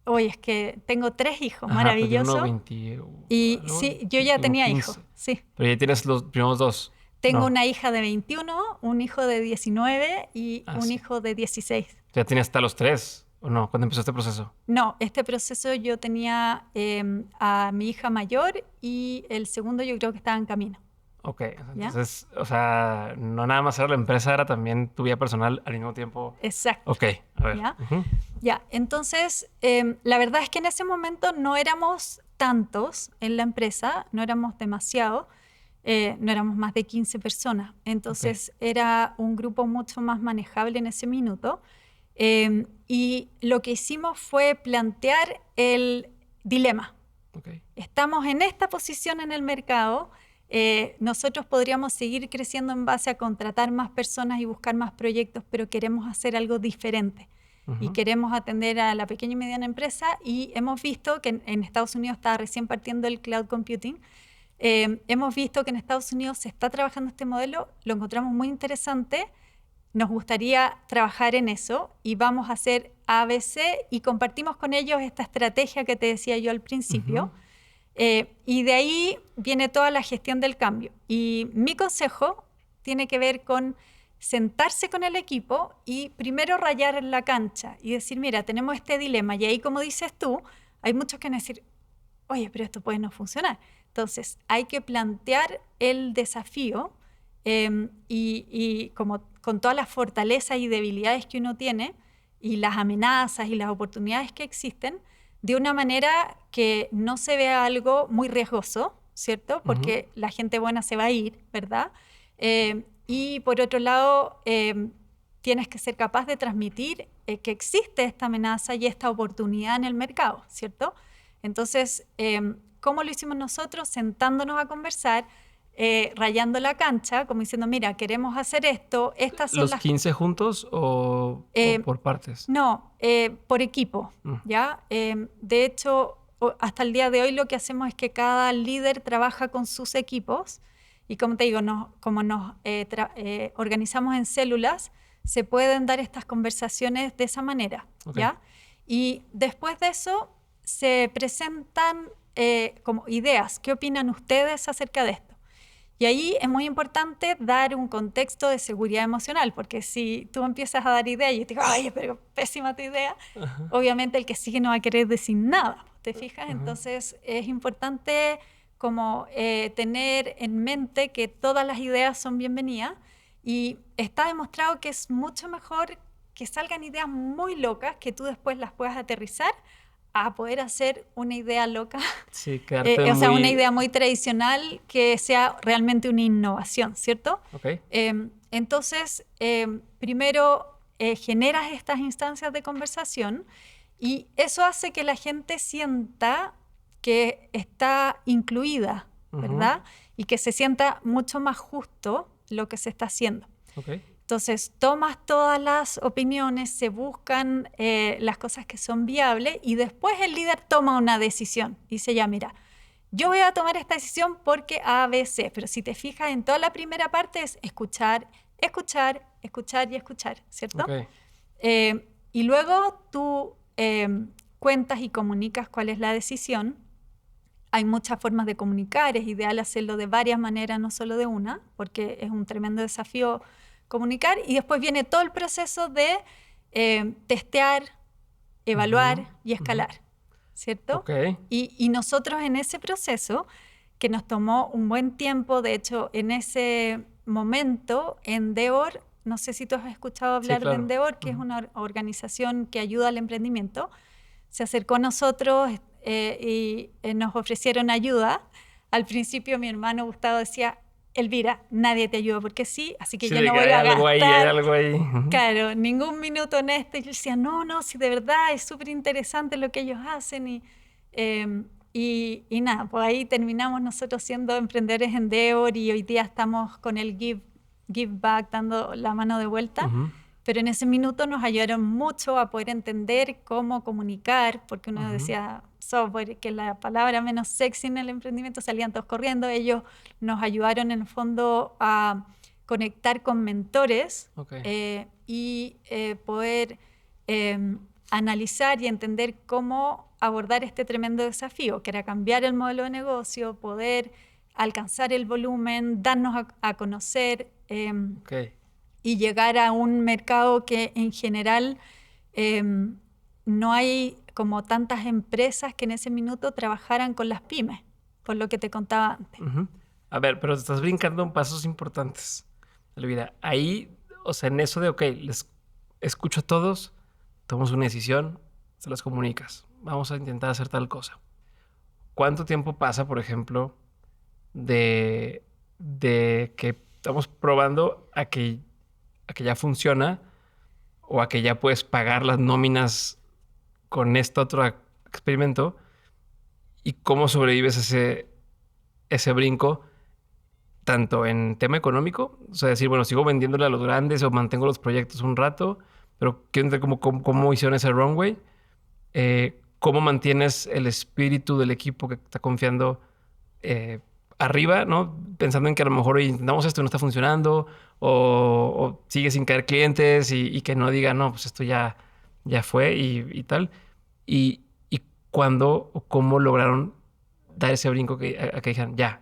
Oye, es que tengo 3 hijos, Ajá, maravilloso. Pero 20, y sí, yo ya tenía 15. hijos, sí. Pero ya tienes los primeros 2. Tengo una hija de 21, un hijo de 19 y un hijo de 16. ¿Ya tenías hasta los 3 o no? ¿Cuándo empezó este proceso? No, este proceso yo tenía a mi hija mayor, y el segundo yo creo que estaba en camino. Ok, entonces, o sea, no nada más era la empresa, era también tu vida personal al mismo tiempo. Exacto. Ok, a ver. Ya, entonces, la verdad es que en ese momento no éramos tantos en la empresa, no éramos demasiado, no éramos más de 15 personas. Entonces, era un grupo mucho más manejable en ese minuto. Y lo que hicimos fue plantear el dilema. Estamos en esta posición en el mercado. Nosotros podríamos seguir creciendo en base a contratar más personas y buscar más proyectos, pero queremos hacer algo diferente. Y queremos atender a la pequeña y mediana empresa, y hemos visto que en Estados Unidos está recién partiendo el cloud computing. Hemos visto que en Estados Unidos se está trabajando este modelo, lo encontramos muy interesante, nos gustaría trabajar en eso y vamos a hacer ABC y compartimos con ellos esta estrategia que te decía yo al principio. Y de ahí viene toda la gestión del cambio. Y mi consejo tiene que ver con sentarse con el equipo y primero rayar en la cancha y decir, mira, tenemos este dilema. Y ahí, como dices tú, hay muchos que van a decir, oye, pero esto puede no funcionar. Entonces, hay que plantear el desafío y como con todas las fortalezas y debilidades que uno tiene y las amenazas y las oportunidades que existen, de una manera que no se vea algo muy riesgoso, ¿cierto? Porque la gente buena se va a ir, ¿verdad? Y por otro lado, tienes que ser capaz de transmitir que existe esta amenaza y esta oportunidad en el mercado, ¿cierto? Entonces, ¿cómo lo hicimos nosotros? Sentándonos a conversar, rayando la cancha, como diciendo, mira, queremos hacer esto, estas son ¿Los las... 15 juntos o por partes? No, por equipo, ¿ya? De hecho, hasta el día de hoy lo que hacemos es que cada líder trabaja con sus equipos y como te digo, como nos organizamos en células, se pueden dar estas conversaciones de esa manera, ¿ya? Y después de eso se presentan como ideas. ¿Qué opinan ustedes acerca de esto? Y ahí es muy importante dar un contexto de seguridad emocional, porque si tú empiezas a dar ideas y yo te digo, ay, pero pésima tu idea, obviamente el que sigue no va a querer decir nada, ¿te fijas? Entonces es importante como tener en mente que todas las ideas son bienvenidas y está demostrado que es mucho mejor que salgan ideas muy locas que tú después las puedas aterrizar a poder hacer una idea loca, sí, o sea, una idea muy tradicional que sea realmente una innovación, ¿cierto? Entonces, primero generas estas instancias de conversación y eso hace que la gente sienta que está incluida, ¿verdad? Y que se sienta mucho más justo lo que se está haciendo. Entonces, tomas todas las opiniones, se buscan las cosas que son viables y después el líder toma una decisión. Dice, ya, mira, yo voy a tomar esta decisión porque A, B, C. Pero si te fijas, en toda la primera parte es escuchar, escuchar, escuchar y escuchar, ¿cierto? Y luego tú cuentas y comunicas cuál es la decisión. Hay muchas formas de comunicar, es ideal hacerlo de varias maneras, no solo de una, porque es un tremendo desafío comunicar y después viene todo el proceso de testear, evaluar y escalar, ¿cierto? Y nosotros en ese proceso, que nos tomó un buen tiempo, de hecho, en ese momento, Endeavor, no sé si tú has escuchado hablar de Endeavor, que es una organización que ayuda al emprendimiento, se acercó a nosotros y nos ofrecieron ayuda. Al principio mi hermano Gustavo decía, Elvira, nadie te ayuda porque sí, así que yo no voy a gastar. Hay algo ahí. Claro, ningún minuto en esto. Y yo decía, no, si de verdad es súper interesante lo que ellos hacen. Y nada, pues ahí terminamos nosotros siendo emprendedores en Endeavor y hoy día estamos con el Give Back dando la mano de vuelta. Pero en ese minuto nos ayudaron mucho a poder entender cómo comunicar, porque uno decía software, que es la palabra menos sexy en el emprendimiento, salían todos corriendo. Ellos nos ayudaron en el fondo a conectar con mentores y poder analizar y entender cómo abordar este tremendo desafío, que era cambiar el modelo de negocio, poder alcanzar el volumen, darnos a conocer y llegar a un mercado que en general no hay como tantas empresas que en ese minuto trabajaran con las pymes, por lo que te contaba antes. A ver, pero te estás brincando en pasos importantes, Elvira. Ahí, o sea, en eso de, les escucho a todos, tomamos una decisión, se las comunicas. Vamos a intentar hacer tal cosa. ¿Cuánto tiempo pasa, por ejemplo, de que estamos probando a que ya funciona o a que ya puedes pagar las nóminas con este otro experimento y cómo sobrevives ese brinco tanto en tema económico, o sea, decir, bueno, sigo vendiéndole a los grandes o mantengo los proyectos un rato, pero quiero entender cómo hicieron ese runway, cómo mantienes el espíritu del equipo que está confiando arriba, ¿no? Pensando en que a lo mejor intentamos esto y no está funcionando, o sigue sin caer clientes y que no diga, no, pues esto ya fue y tal. Y cuándo o cómo lograron dar ese brinco a que dijeran, ya,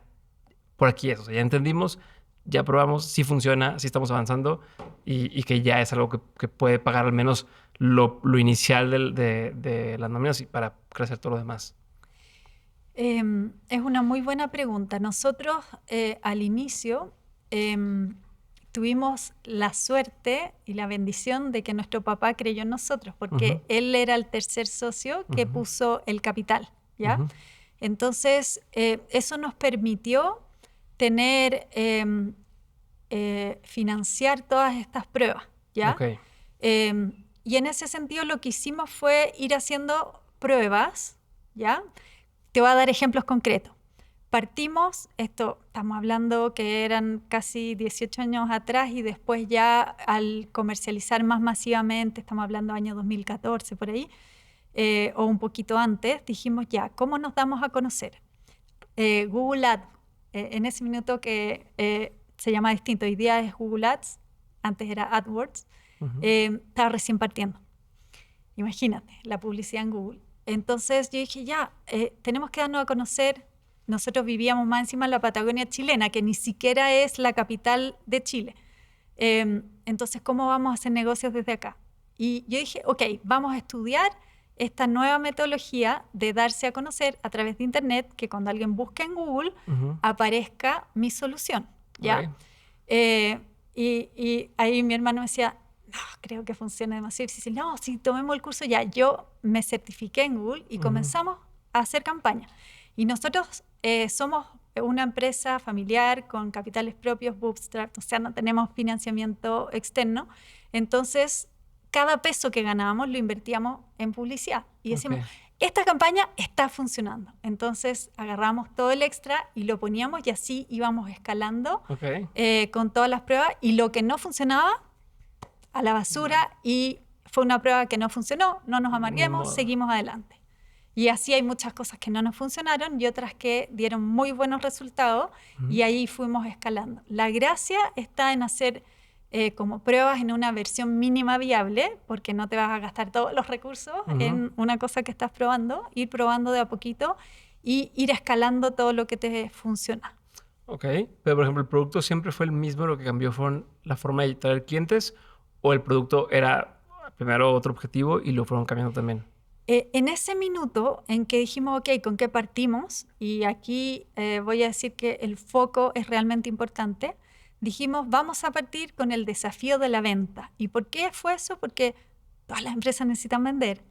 por aquí es. O sea, ya entendimos, ya probamos, sí funciona, sí estamos avanzando y que ya es algo que puede pagar al menos lo inicial de las nóminas y para crecer todo lo demás. Es una muy buena pregunta. Nosotros al inicio tuvimos la suerte y la bendición de que nuestro papá creyó en nosotros, porque él era el tercer socio que puso el capital, ¿ya? Entonces, eso nos permitió tener, financiar todas estas pruebas, ¿ya? Okay. Y en ese sentido lo que hicimos fue ir haciendo pruebas, ¿ya? Te voy a dar ejemplos concretos. Partimos, esto estamos hablando que eran casi 18 años atrás y después ya al comercializar más masivamente, estamos hablando año 2014 por ahí, o un poquito antes, dijimos ya, ¿cómo nos damos a conocer? Google Ads, en ese minuto que se llama distinto, hoy día es Google Ads, antes era AdWords, estaba recién partiendo. Imagínate, la publicidad en Google. Entonces yo dije, ya, tenemos que darnos a conocer. Nosotros vivíamos más encima en la Patagonia chilena, que ni siquiera es la capital de Chile. Entonces, ¿cómo vamos a hacer negocios desde acá? Y yo dije, ok, vamos a estudiar esta nueva metodología de darse a conocer a través de Internet, que cuando alguien busque en Google aparezca mi solución, ¿ya? Okay. Y ahí mi hermano me decía, no, creo que funciona demasiado difícil. No, si tomemos el curso ya. Yo me certifiqué en Google y comenzamos a hacer campaña. Y nosotros somos una empresa familiar con capitales propios, bootstrap, o sea, no tenemos financiamiento externo. Entonces, cada peso que ganábamos lo invertíamos en publicidad. Y decimos, esta campaña está funcionando. Entonces, agarramos todo el extra y lo poníamos y así íbamos escalando con todas las pruebas. Y lo que no funcionaba, a la basura, y fue una prueba que no funcionó, no nos amarguemos, seguimos adelante. Y así hay muchas cosas que no nos funcionaron y otras que dieron muy buenos resultados y ahí fuimos escalando. La gracia está en hacer como pruebas en una versión mínima viable, porque no te vas a gastar todos los recursos en una cosa que estás probando, ir probando de a poquito y ir escalando todo lo que te funciona. Ok, pero por ejemplo, ¿el producto siempre fue el mismo, lo que cambió fue la forma de traer clientes? ¿O el producto era primero otro objetivo y lo fueron cambiando también? En ese minuto en que dijimos, ok, ¿con qué partimos? Y aquí voy a decir que el foco es realmente importante. Dijimos, vamos a partir con el desafío de la venta. ¿Y por qué fue eso? Porque todas las empresas necesitan vender.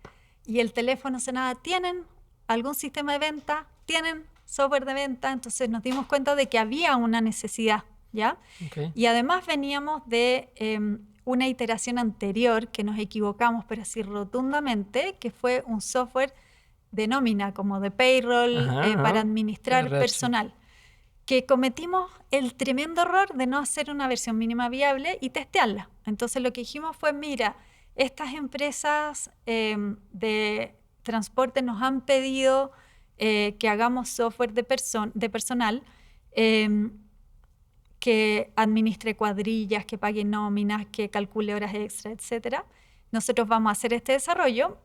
Y el teléfono sonaba, ¿tienen algún sistema de venta? ¿Tienen software de venta? Entonces nos dimos cuenta de que había una necesidad, ¿ya? Okay. Y además veníamos de una iteración anterior que nos equivocamos, pero así rotundamente, que fue un software de nómina, como de payroll, para administrar personal, que cometimos el tremendo error de no hacer una versión mínima viable y testearla. Entonces lo que dijimos fue, mira, estas empresas de transporte nos han pedido que hagamos software de personal, que administre cuadrillas, que pague nóminas, que calcule horas extra, etc. Nosotros vamos a hacer este desarrollo,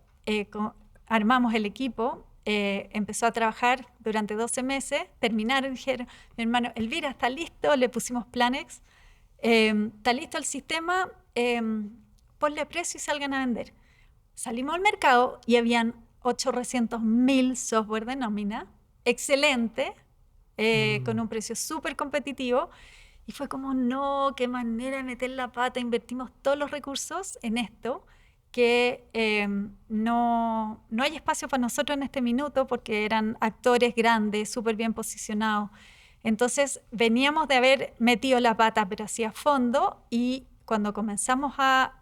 armamos el equipo, empezó a trabajar durante 12 meses, terminaron, dijeron, mi hermano, Elvira, ¿está listo? Le pusimos Planex, ¿está listo el sistema? Ponle precio y salgan a vender. Salimos al mercado y habían 800.000 software de nómina, excelente, con un precio súper competitivo. Y fue como, no, qué manera de meter la pata, invertimos todos los recursos en esto, que no hay espacio para nosotros en este minuto porque eran actores grandes, súper bien posicionados. Entonces veníamos de haber metido la pata, pero hacia fondo, y cuando comenzamos a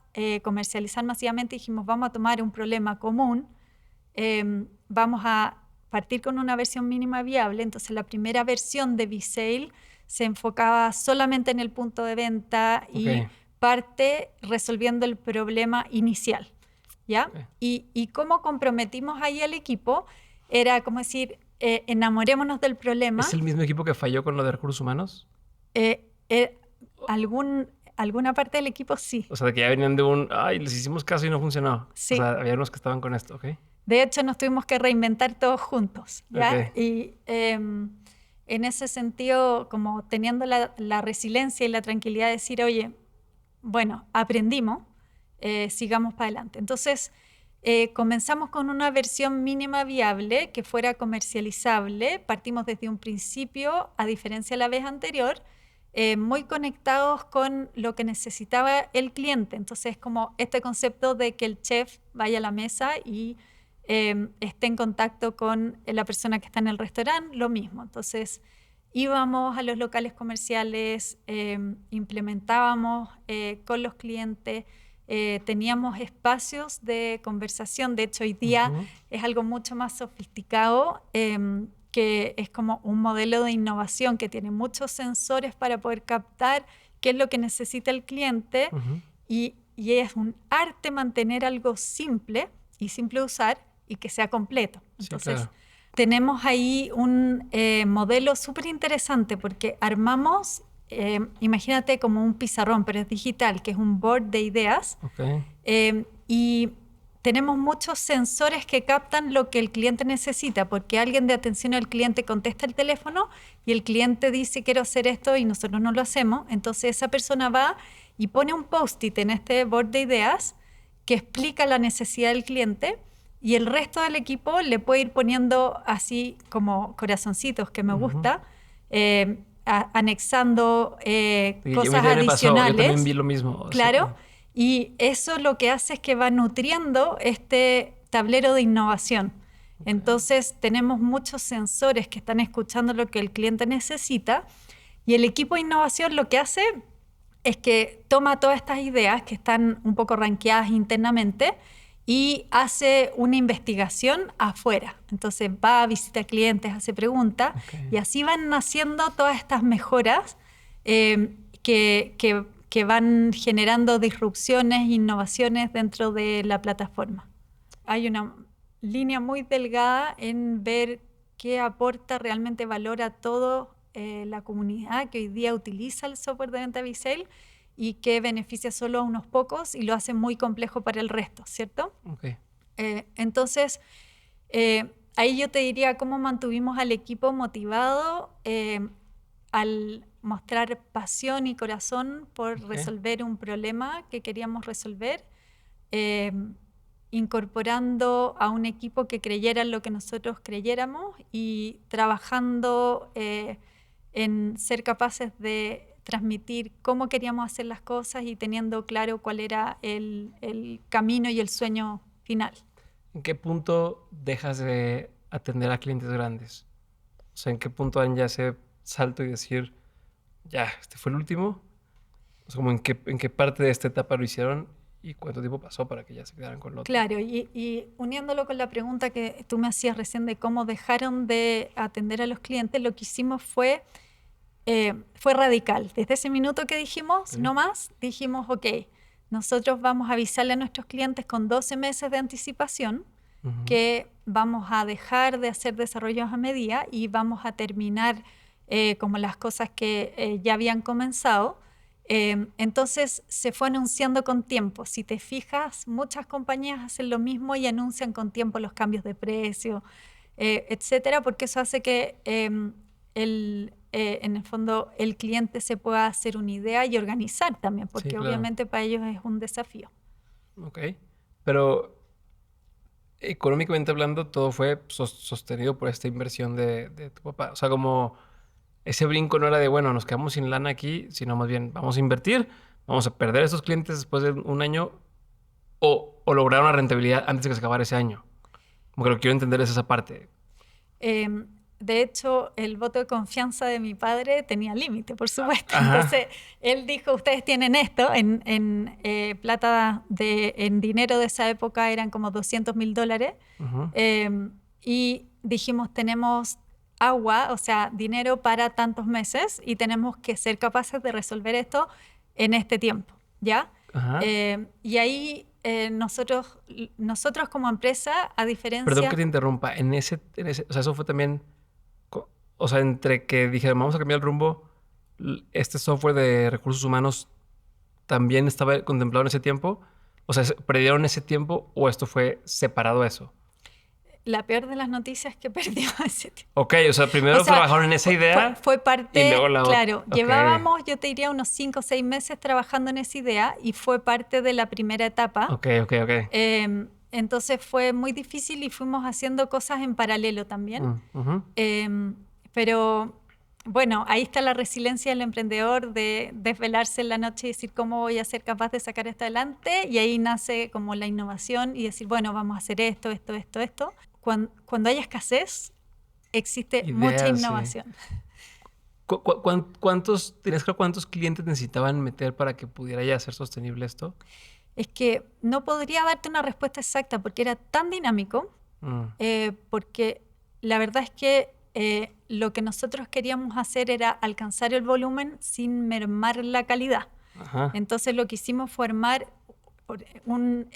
comercializar masivamente dijimos, vamos a tomar un problema común, vamos a partir con una versión mínima viable. Entonces la primera versión de V-Sale se enfocaba solamente en el punto de venta y parte resolviendo el problema inicial, ¿ya? Y cómo comprometimos ahí al equipo era como decir, enamorémonos del problema. ¿Es el mismo equipo que falló con lo de recursos humanos? Alguna parte del equipo sí. O sea, de que ya venían de les hicimos caso y no funcionó. Sí. O sea, había unos que estaban con esto, ¿ok? De hecho, nos tuvimos que reinventar todos juntos, ¿ya? Ok. Y en ese sentido, como teniendo la resiliencia y la tranquilidad de decir, oye, bueno, aprendimos, sigamos para adelante. Entonces, comenzamos con una versión mínima viable que fuera comercializable. Partimos desde un principio, a diferencia de la vez anterior, muy conectados con lo que necesitaba el cliente. Entonces, como este concepto de que el chef vaya a la mesa y esté en contacto con la persona que está en el restaurante, lo mismo. Entonces, íbamos a los locales comerciales, implementábamos con los clientes, teníamos espacios de conversación. De hecho, hoy día es algo mucho más sofisticado, que es como un modelo de innovación que tiene muchos sensores para poder captar qué es lo que necesita el cliente. Y es un arte mantener algo simple y simple de usar y que sea completo. Entonces, sí, claro. Tenemos ahí un modelo súper interesante porque armamos, imagínate como un pizarrón, pero es digital, que es un board de ideas. Okay. Y tenemos muchos sensores que captan lo que el cliente necesita, porque alguien de atención al cliente contesta el teléfono y el cliente dice quiero hacer esto y nosotros no lo hacemos. Entonces esa persona va y pone un post-it en este board de ideas que explica la necesidad del cliente. Y el resto del equipo le puede ir poniendo así como corazoncitos, que me gusta, anexando cosas adicionales. Pasó, yo también vi lo mismo. Claro, y eso lo que hace es que va nutriendo este tablero de innovación. Okay. Entonces tenemos muchos sensores que están escuchando lo que el cliente necesita y el equipo de innovación lo que hace es que toma todas estas ideas que están un poco rankeadas internamente y hace una investigación afuera. Entonces va a visitar clientes, hace preguntas, y así van naciendo todas estas mejoras que van generando disrupciones, innovaciones dentro de la plataforma. Hay una línea muy delgada en ver qué aporta realmente valor a toda la comunidad que hoy día utiliza el software de venta Visale y que beneficia solo a unos pocos y lo hace muy complejo para el resto, ¿cierto? Okay. Entonces, ahí yo te diría cómo mantuvimos al equipo motivado al mostrar pasión y corazón por resolver un problema que queríamos resolver, incorporando a un equipo que creyera en lo que nosotros creyéramos y trabajando en ser capaces de transmitir cómo queríamos hacer las cosas y teniendo claro cuál era el camino y el sueño final. ¿En qué punto dejas de atender a clientes grandes? O sea, ¿en qué punto dan ya ese salto y decir, ya, este fue el último? O sea, como ¿en qué parte de esta etapa lo hicieron y cuánto tiempo pasó para que ya se quedaran con lo otro? Claro, y uniéndolo con la pregunta que tú me hacías recién de cómo dejaron de atender a los clientes, lo que hicimos fue radical. Desde ese minuto que dijimos, no más, dijimos, ok, nosotros vamos a avisarle a nuestros clientes con 12 meses de anticipación que vamos a dejar de hacer desarrollos a medida y vamos a terminar como las cosas que ya habían comenzado. Entonces se fue anunciando con tiempo. Si te fijas, muchas compañías hacen lo mismo y anuncian con tiempo los cambios de precio, etcétera, porque eso hace que en el fondo el cliente se pueda hacer una idea y organizar también, porque sí, claro, obviamente para ellos es un desafío. Ok, pero económicamente hablando todo fue sostenido por esta inversión de tu papá. O sea, como ese brinco no era de, bueno, nos quedamos sin lana aquí, sino más bien vamos a invertir, vamos a perder a esos clientes después de un año o lograr una rentabilidad antes de que se acabara ese año. Como que lo que quiero entender es esa parte. De hecho, el voto de confianza de mi padre tenía límite, por supuesto. Ajá. Entonces, él dijo, ustedes tienen esto, en plata, en dinero de esa época eran como $200,000. Y dijimos, tenemos agua, o sea, dinero para tantos meses y tenemos que ser capaces de resolver esto en este tiempo, ¿ya? Y ahí nosotros como empresa, a diferencia... Perdón que te interrumpa. O sea, eso fue también... O sea, entre que dije, vamos a cambiar el rumbo, este software de recursos humanos también estaba contemplado en ese tiempo. O sea, ¿perdieron ese tiempo o esto fue separado a eso? La peor de las noticias es que perdió ese tiempo. Ok, o sea, primero trabajaron en esa idea. Fue parte, y luego la otra. claro, llevábamos, yo te diría, unos 5 o 6 meses trabajando en esa idea y fue parte de la primera etapa. Ok. Entonces fue muy difícil y fuimos haciendo cosas en paralelo también. Pero bueno, ahí está la resiliencia del emprendedor de desvelarse en la noche y decir cómo voy a ser capaz de sacar esto adelante, y ahí nace como la innovación y decir, bueno, vamos a hacer esto. Cuando hay escasez, existe mucha innovación. Sí. ¿Tenías claro cuántos clientes necesitaban meter para que pudiera ya ser sostenible esto? Es que no podría darte una respuesta exacta porque era tan dinámico, porque la verdad es que lo que nosotros queríamos hacer era alcanzar el volumen sin mermar la calidad. Ajá. Entonces lo que hicimos fue armar un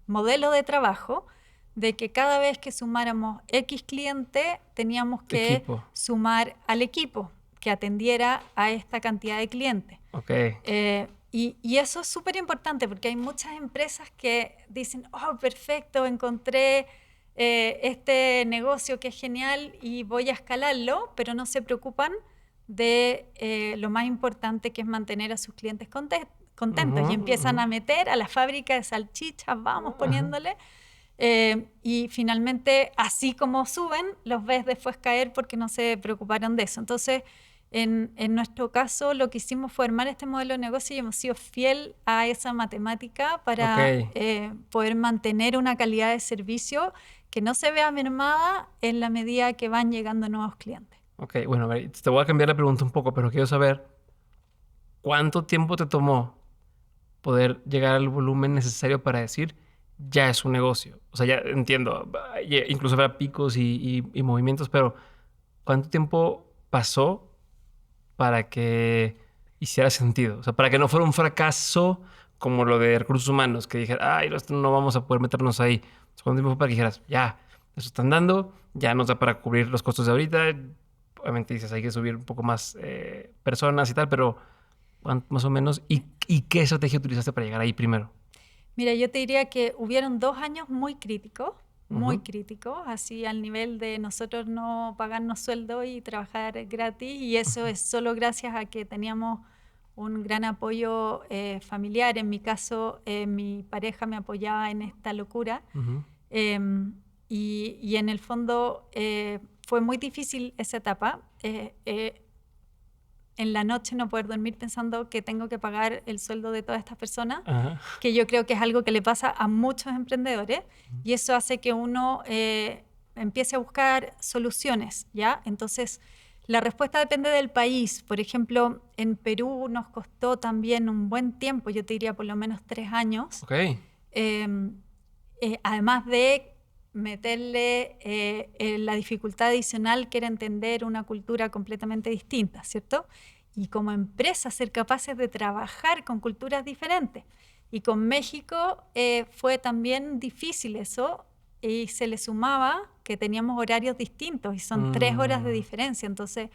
modelo de trabajo de que cada vez que sumáramos X cliente teníamos que sumar al equipo que atendiera a esta cantidad de clientes. Okay. Y eso es súper importante porque hay muchas empresas que dicen, oh, perfecto, encontré este negocio que es genial y voy a escalarlo, pero no se preocupan de lo más importante, que es mantener a sus clientes contentos. Y empiezan a meter a la fábrica de salchichas, vamos poniéndole. Y finalmente, así como suben, los ves después caer porque no se preocuparon de eso. Entonces, en nuestro caso, lo que hicimos fue armar este modelo de negocio y hemos sido fiel a esa matemática para poder mantener una calidad de servicio que no se vea mermada en la medida que van llegando nuevos clientes. Ok, bueno, a ver, te voy a cambiar la pregunta un poco, pero quiero saber ¿cuánto tiempo te tomó poder llegar al volumen necesario para decir ya es un negocio? O sea, ya entiendo, incluso habrá picos y movimientos, pero ¿cuánto tiempo pasó para que hiciera sentido? O sea, para que no fuera un fracaso como lo de recursos humanos, que dijera, ay, no vamos a poder meternos ahí. ¿Cuánto tiempo fue para que dijeras, ya, eso están dando, ya nos da para cubrir los costos de ahorita? Obviamente dices, hay que subir un poco más personas y tal, pero más o menos. ¿Y qué estrategia utilizaste para llegar ahí primero? Mira, yo te diría que hubieron 2 años muy críticos, así al nivel de nosotros no pagarnos sueldo y trabajar gratis, y eso es solo gracias a que teníamos un gran apoyo familiar. En mi caso, mi pareja me apoyaba en esta locura. Y en el fondo fue muy difícil esa etapa. En la noche no poder dormir pensando que tengo que pagar el sueldo de todas estas personas, que yo creo que es algo que le pasa a muchos emprendedores, y eso hace que uno empiece a buscar soluciones, ¿ya? Entonces, la respuesta depende del país. Por ejemplo, en Perú nos costó también un buen tiempo, yo te diría por lo menos 3 años. Okay. Además de meterle la dificultad adicional que era entender una cultura completamente distinta, ¿cierto? Y como empresa ser capaces de trabajar con culturas diferentes. Y con México fue también difícil eso, y se le sumaba que teníamos horarios distintos y son 3 horas de diferencia. Entonces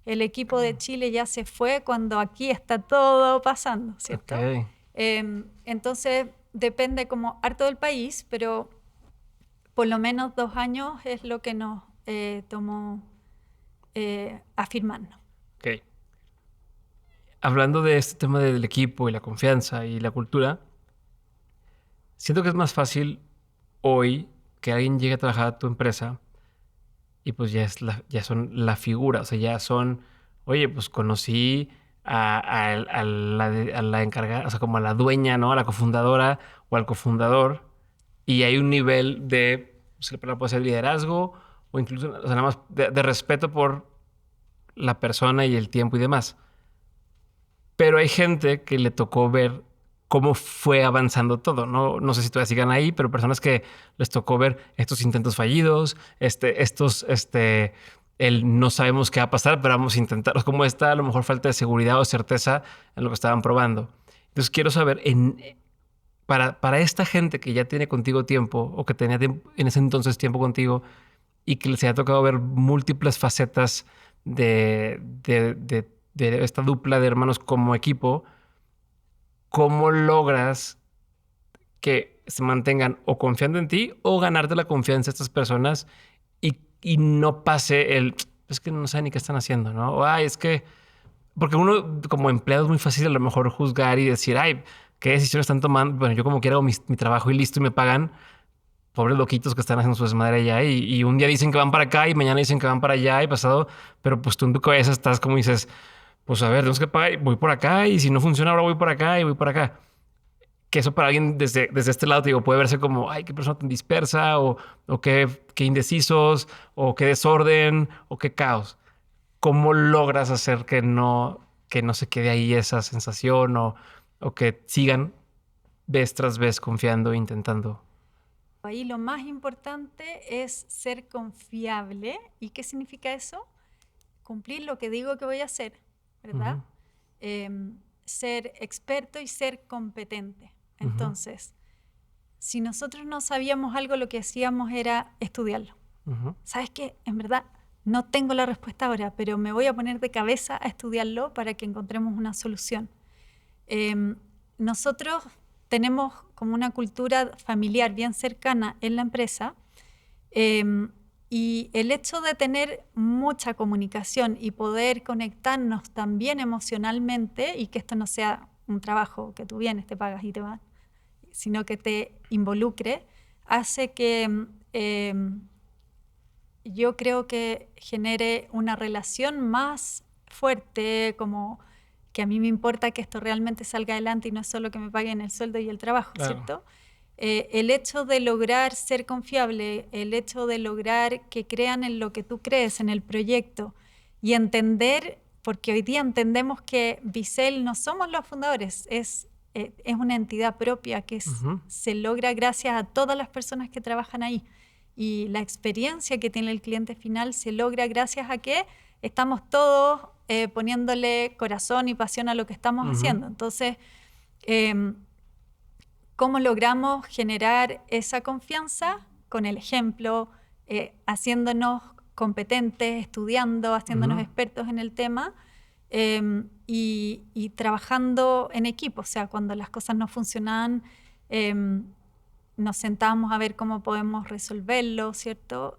el equipo de Chile ya se fue cuando aquí está todo pasando, ¿cierto? Okay. Entonces depende como harto del país, pero por lo menos 2 años es lo que nos tomó afirmarnos. Ok. Hablando de este tema del equipo y la confianza y la cultura, siento que es más fácil hoy que alguien llegue a trabajar a tu empresa y pues ya son la figura. O sea, ya son, oye, pues conocí a la encargada, o sea, como a la dueña, ¿no? A la cofundadora o al cofundador. Y hay un nivel de, se le puede ser liderazgo o incluso, o sea, nada más de respeto por la persona y el tiempo y demás. Pero hay gente que le tocó ver cómo fue avanzando todo. No sé si todavía sigan ahí, pero personas que les tocó ver estos intentos fallidos, el no sabemos qué va a pasar, pero vamos a intentar. Como está a lo mejor falta de seguridad o certeza en lo que estaban probando. Entonces quiero saber, para esta gente que ya tiene contigo tiempo o que tenía en ese entonces tiempo contigo y que les haya tocado ver múltiples facetas de esta dupla de hermanos como equipo, ¿cómo logras que se mantengan o confiando en ti o ganarte la confianza de estas personas y no pase es que no saben ni qué están haciendo, ¿no? O, es que... Porque uno como empleado es muy fácil a lo mejor juzgar y decir, ¿qué decisiones están tomando? Bueno, yo como quiera hago mi trabajo y listo y me pagan. Pobres loquitos que están haciendo su desmadre allá y un día dicen que van para acá y mañana dicen que van para allá y pasado, pero pues tú en tu cabeza estás como dices, pues a ver, tenemos que pagar, voy por acá y si no funciona ahora voy por acá y voy por acá. Que eso para alguien desde este lado, te digo, puede verse como, qué persona tan dispersa o qué indecisos o qué desorden o qué caos. ¿Cómo logras hacer que no se quede ahí esa sensación o que sigan vez tras vez confiando e intentando? Ahí lo más importante es ser confiable. ¿Y qué significa eso? Cumplir lo que digo que voy a hacer, ¿verdad? Ser experto y ser competente. Entonces, si nosotros no sabíamos algo, lo que hacíamos era estudiarlo. ¿Sabes qué? En verdad, no tengo la respuesta ahora, pero me voy a poner de cabeza a estudiarlo para que encontremos una solución. Nosotros tenemos como una cultura familiar bien cercana en la empresa y el hecho de tener mucha comunicación y poder conectarnos también emocionalmente y que esto no sea un trabajo que tú vienes, te pagas y te vas, sino que te involucre, hace que yo creo que genere una relación más fuerte, como que a mí me importa que esto realmente salga adelante y no es solo que me paguen el sueldo y el trabajo, claro. ¿Cierto? El hecho de lograr ser confiable, el hecho de lograr que crean en lo que tú crees, en el proyecto, y entender, porque hoy día entendemos que Bicel no somos los fundadores, es una entidad propia que se logra gracias a todas las personas que trabajan ahí. Y la experiencia que tiene el cliente final se logra gracias a que estamos todos poniéndole corazón y pasión a lo que estamos haciendo. Entonces, ¿cómo logramos generar esa confianza? Con el ejemplo, haciéndonos competentes, estudiando, haciéndonos expertos en el tema y trabajando en equipo. O sea, cuando las cosas no funcionaban, nos sentábamos a ver cómo podemos resolverlo, ¿cierto?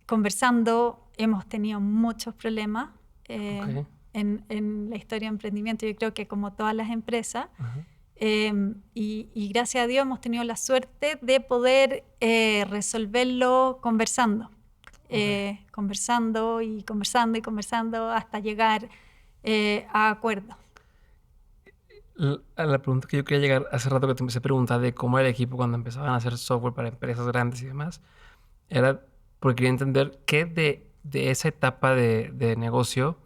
Conversando, hemos tenido muchos problemas en la historia de emprendimiento, yo creo que como todas las empresas, y gracias a Dios hemos tenido la suerte de poder resolverlo conversando, conversando y conversando y conversando hasta llegar a acuerdos. A la pregunta que yo quería llegar hace rato, que te empecé a preguntar de cómo era el equipo cuando empezaban a hacer software para empresas grandes y demás, era porque quería entender qué de esa etapa de negocio,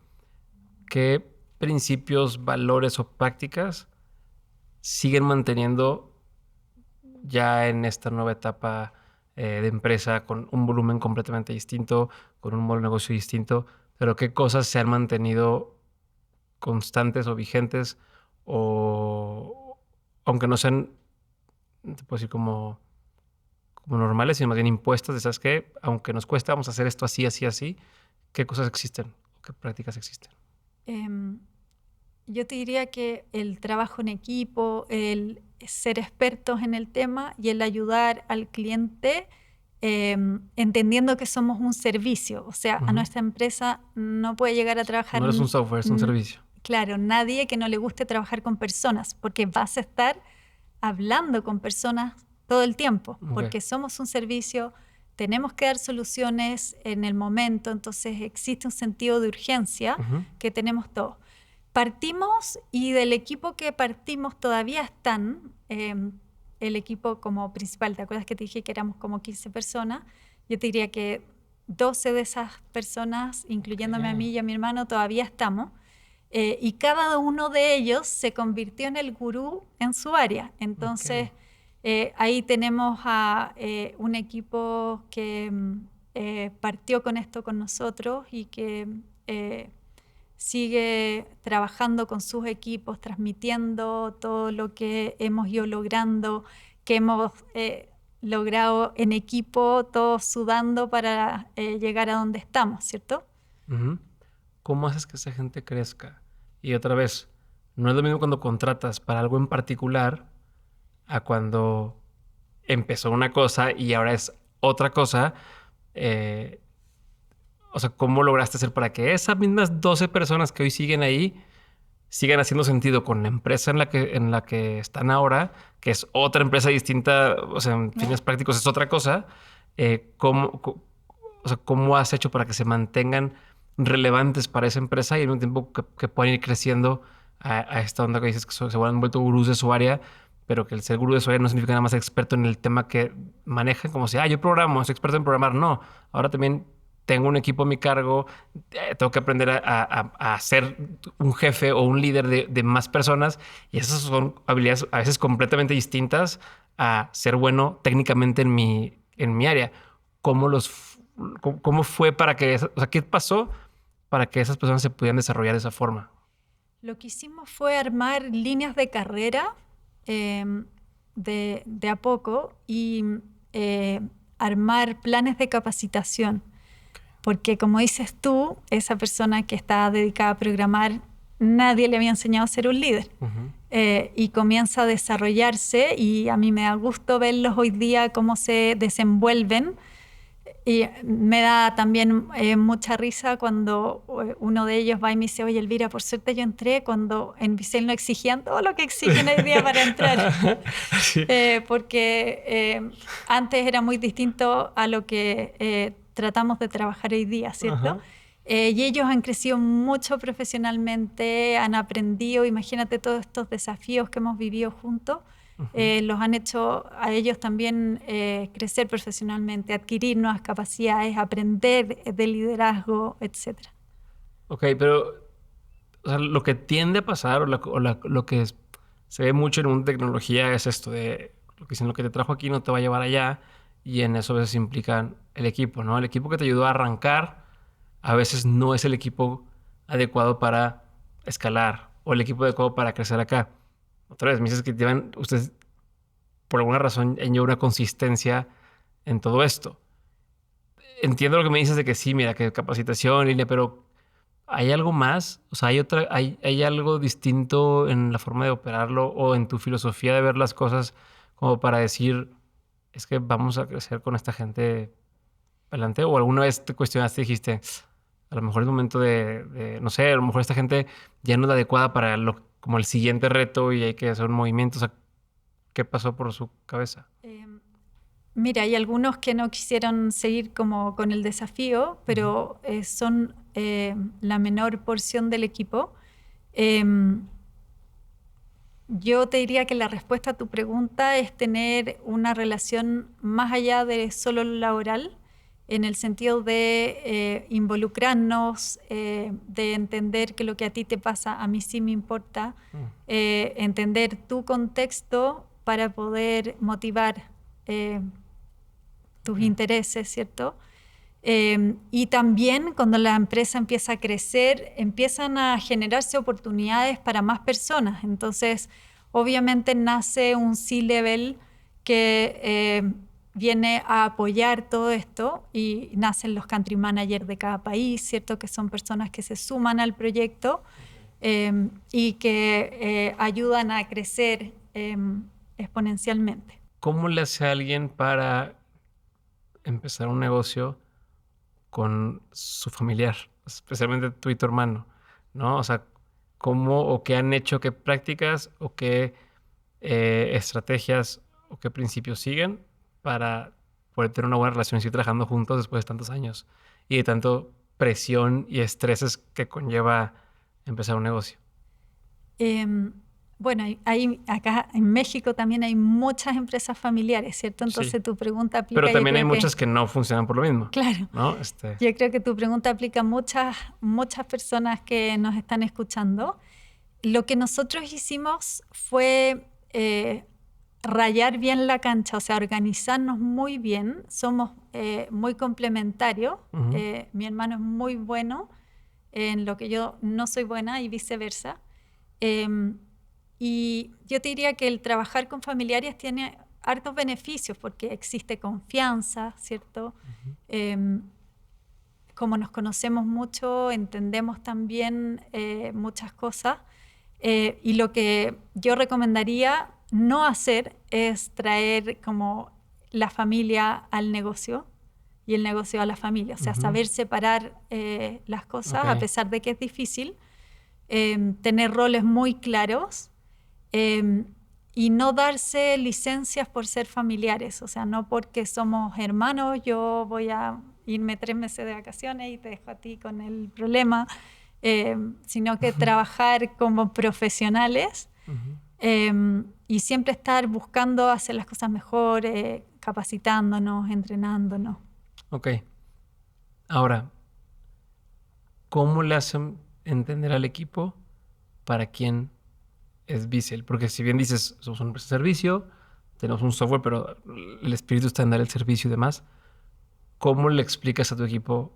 qué principios, valores o prácticas siguen manteniendo ya en esta nueva etapa de empresa con un volumen completamente distinto, con un modelo de negocio distinto, pero qué cosas se han mantenido constantes o vigentes o aunque no sean, te puedo decir como normales, sino más bien impuestas, de ¿sabes qué? Aunque nos cueste, vamos a hacer esto así, así, así. ¿Qué cosas existen? ¿Qué prácticas existen? Yo te diría que el trabajo en equipo, el ser expertos en el tema y el ayudar al cliente entendiendo que somos un servicio. O sea, a nuestra empresa no puede llegar a trabajar... No es un software, es un servicio. Claro, nadie que no le guste trabajar con personas, porque vas a estar hablando con personas todo el tiempo, porque somos un servicio, tenemos que dar soluciones en el momento, entonces existe un sentido de urgencia que tenemos todos. Partimos y del equipo que partimos todavía están, el equipo como principal, ¿te acuerdas que te dije que éramos como 15 personas? Yo te diría que 12 de esas personas, incluyéndome a mí y a mi hermano, todavía estamos. Y cada uno de ellos se convirtió en el gurú en su área. Entonces, ahí tenemos a un equipo que partió con esto con nosotros y que sigue trabajando con sus equipos, transmitiendo todo lo que hemos ido logrando, que hemos logrado en equipo, todos sudando para llegar a donde estamos, ¿cierto? Uh-huh. ¿Cómo haces que esa gente crezca? Y otra vez, no es lo mismo cuando contratas para algo en particular a cuando empezó una cosa y ahora es otra cosa. O sea, ¿cómo lograste hacer para que esas mismas 12 personas que hoy siguen ahí sigan haciendo sentido con la empresa en la que están ahora, que es otra empresa distinta, o sea, en fines prácticos es otra cosa? ¿Cómo has hecho para que se mantengan relevantes para esa empresa y al mismo tiempo que puedan ir creciendo a esta onda que dices que se han vuelto gurús de su área, pero que el ser gurú de su área no significa nada más ser experto en el tema que manejan, como si, yo programo, soy experto en programar? No, ahora también tengo un equipo a mi cargo, tengo que aprender a ser un jefe o un líder de más personas, y esas son habilidades a veces completamente distintas a ser bueno técnicamente en mi área. ¿Cómo fue para que, o sea, qué pasó para que esas personas se pudieran desarrollar de esa forma? Lo que hicimos fue armar líneas de carrera de a poco y armar planes de capacitación. Porque como dices tú, esa persona que está dedicada a programar, nadie le había enseñado a ser un líder. Uh-huh. Y comienza a desarrollarse, y a mí me da gusto verlos hoy día cómo se desenvuelven. Y me da también mucha risa cuando uno de ellos va y me dice, oye, Elvira, por suerte yo entré cuando en Visel no exigían todo lo que exigen hoy día para entrar. Sí. Porque antes era muy distinto a lo que tratamos de trabajar hoy día, ¿cierto? Uh-huh. Y ellos han crecido mucho profesionalmente, han aprendido, imagínate todos estos desafíos que hemos vivido juntos. Uh-huh. Los han hecho a ellos también crecer profesionalmente, adquirir nuevas capacidades, aprender de liderazgo, etc. Ok, pero o sea, lo que tiende a pasar lo que se ve mucho en una tecnología es esto de lo que dicen, lo que te trajo aquí no te va a llevar allá, y en eso a veces implican el equipo, ¿no? El equipo que te ayudó a arrancar a veces no es el equipo adecuado para escalar o el equipo adecuado para crecer acá. Otra vez, me dices que ustedes, por alguna razón, hay una consistencia en todo esto. Entiendo lo que me dices de que sí, mira, que capacitación, línea, pero ¿hay algo más? O sea, ¿hay algo distinto en la forma de operarlo o en tu filosofía de ver las cosas como para decir, es que vamos a crecer con esta gente adelante? ¿O alguna vez te cuestionaste y dijiste, a lo mejor es momento no sé, a lo mejor esta gente ya no es la adecuada para como el siguiente reto y hay que hacer un movimiento? O sea, ¿qué pasó por su cabeza? Mira, hay algunos que no quisieron seguir como con el desafío, pero son la menor porción del equipo. Yo te diría que la respuesta a tu pregunta es tener una relación más allá de solo lo laboral, en el sentido de involucrarnos, de entender que lo que a ti te pasa, a mí sí me importa, entender tu contexto para poder motivar tus intereses, ¿cierto? Y también cuando la empresa empieza a crecer, empiezan a generarse oportunidades para más personas. Entonces, obviamente nace un C-Level que viene a apoyar todo esto, y nacen los country managers de cada país, ¿cierto? Que son personas que se suman al proyecto y que ayudan a crecer exponencialmente. ¿Cómo le hace a alguien para empezar un negocio con su familiar, especialmente tú y tu hermano, ¿no? O sea, ¿cómo o qué han hecho, qué prácticas o qué estrategias o qué principios siguen para poder tener una buena relación y seguir trabajando juntos después de tantos años y de tanto presión y estreses que conlleva empezar un negocio? Bueno, acá en México también hay muchas empresas familiares, ¿cierto? Entonces sí. Tu pregunta aplica... Pero también hay muchas que no funcionan por lo mismo. Claro. ¿No? Yo creo que tu pregunta aplica a muchas personas que nos están escuchando. Lo que nosotros hicimos fue rayar bien la cancha, o sea, organizarnos muy bien. Somos muy complementarios. Uh-huh. Mi hermano es muy bueno en lo que yo no soy buena y viceversa. Y yo te diría que el trabajar con familiares tiene hartos beneficios porque existe confianza, ¿cierto? Como nos conocemos mucho, entendemos también muchas cosas. Y lo que yo recomendaría no hacer es traer como la familia al negocio y el negocio a la familia. O sea, saber separar las cosas, a pesar de que es difícil. Tener roles muy claros y no darse licencias por ser familiares. O sea, no porque somos hermanos yo voy a irme 3 meses de vacaciones y te dejo a ti con el problema, sino que trabajar como profesionales y siempre estar buscando hacer las cosas mejor, capacitándonos, entrenándonos. Ok. Ahora, ¿cómo le hacen entender al equipo para quién es Visel? Porque si bien dices, somos un servicio, tenemos un software, pero el espíritu está en dar el servicio y demás, ¿cómo le explicas a tu equipo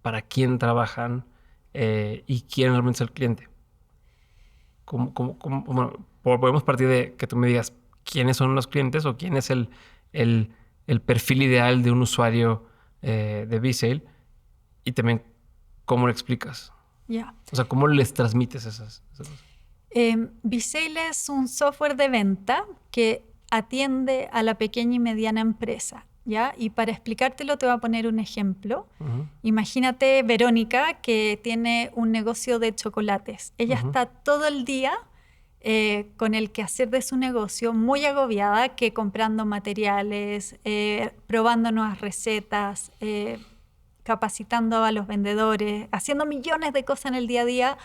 para quién trabajan y quién realmente es el cliente? Bueno, podemos partir de que tú me digas quiénes son los clientes o quién es el perfil ideal de un usuario de Visel y también cómo lo explicas. Yeah. O sea, ¿cómo les transmites esas cosas? Visel es un software de venta que atiende a la pequeña y mediana empresa, ¿ya? Y para explicártelo te voy a poner un ejemplo. Imagínate Verónica, que tiene un negocio de chocolates. Ella está todo el día con el quehacer de su negocio, muy agobiada, que comprando materiales, probando nuevas recetas, capacitando a los vendedores, haciendo millones de cosas en el día a día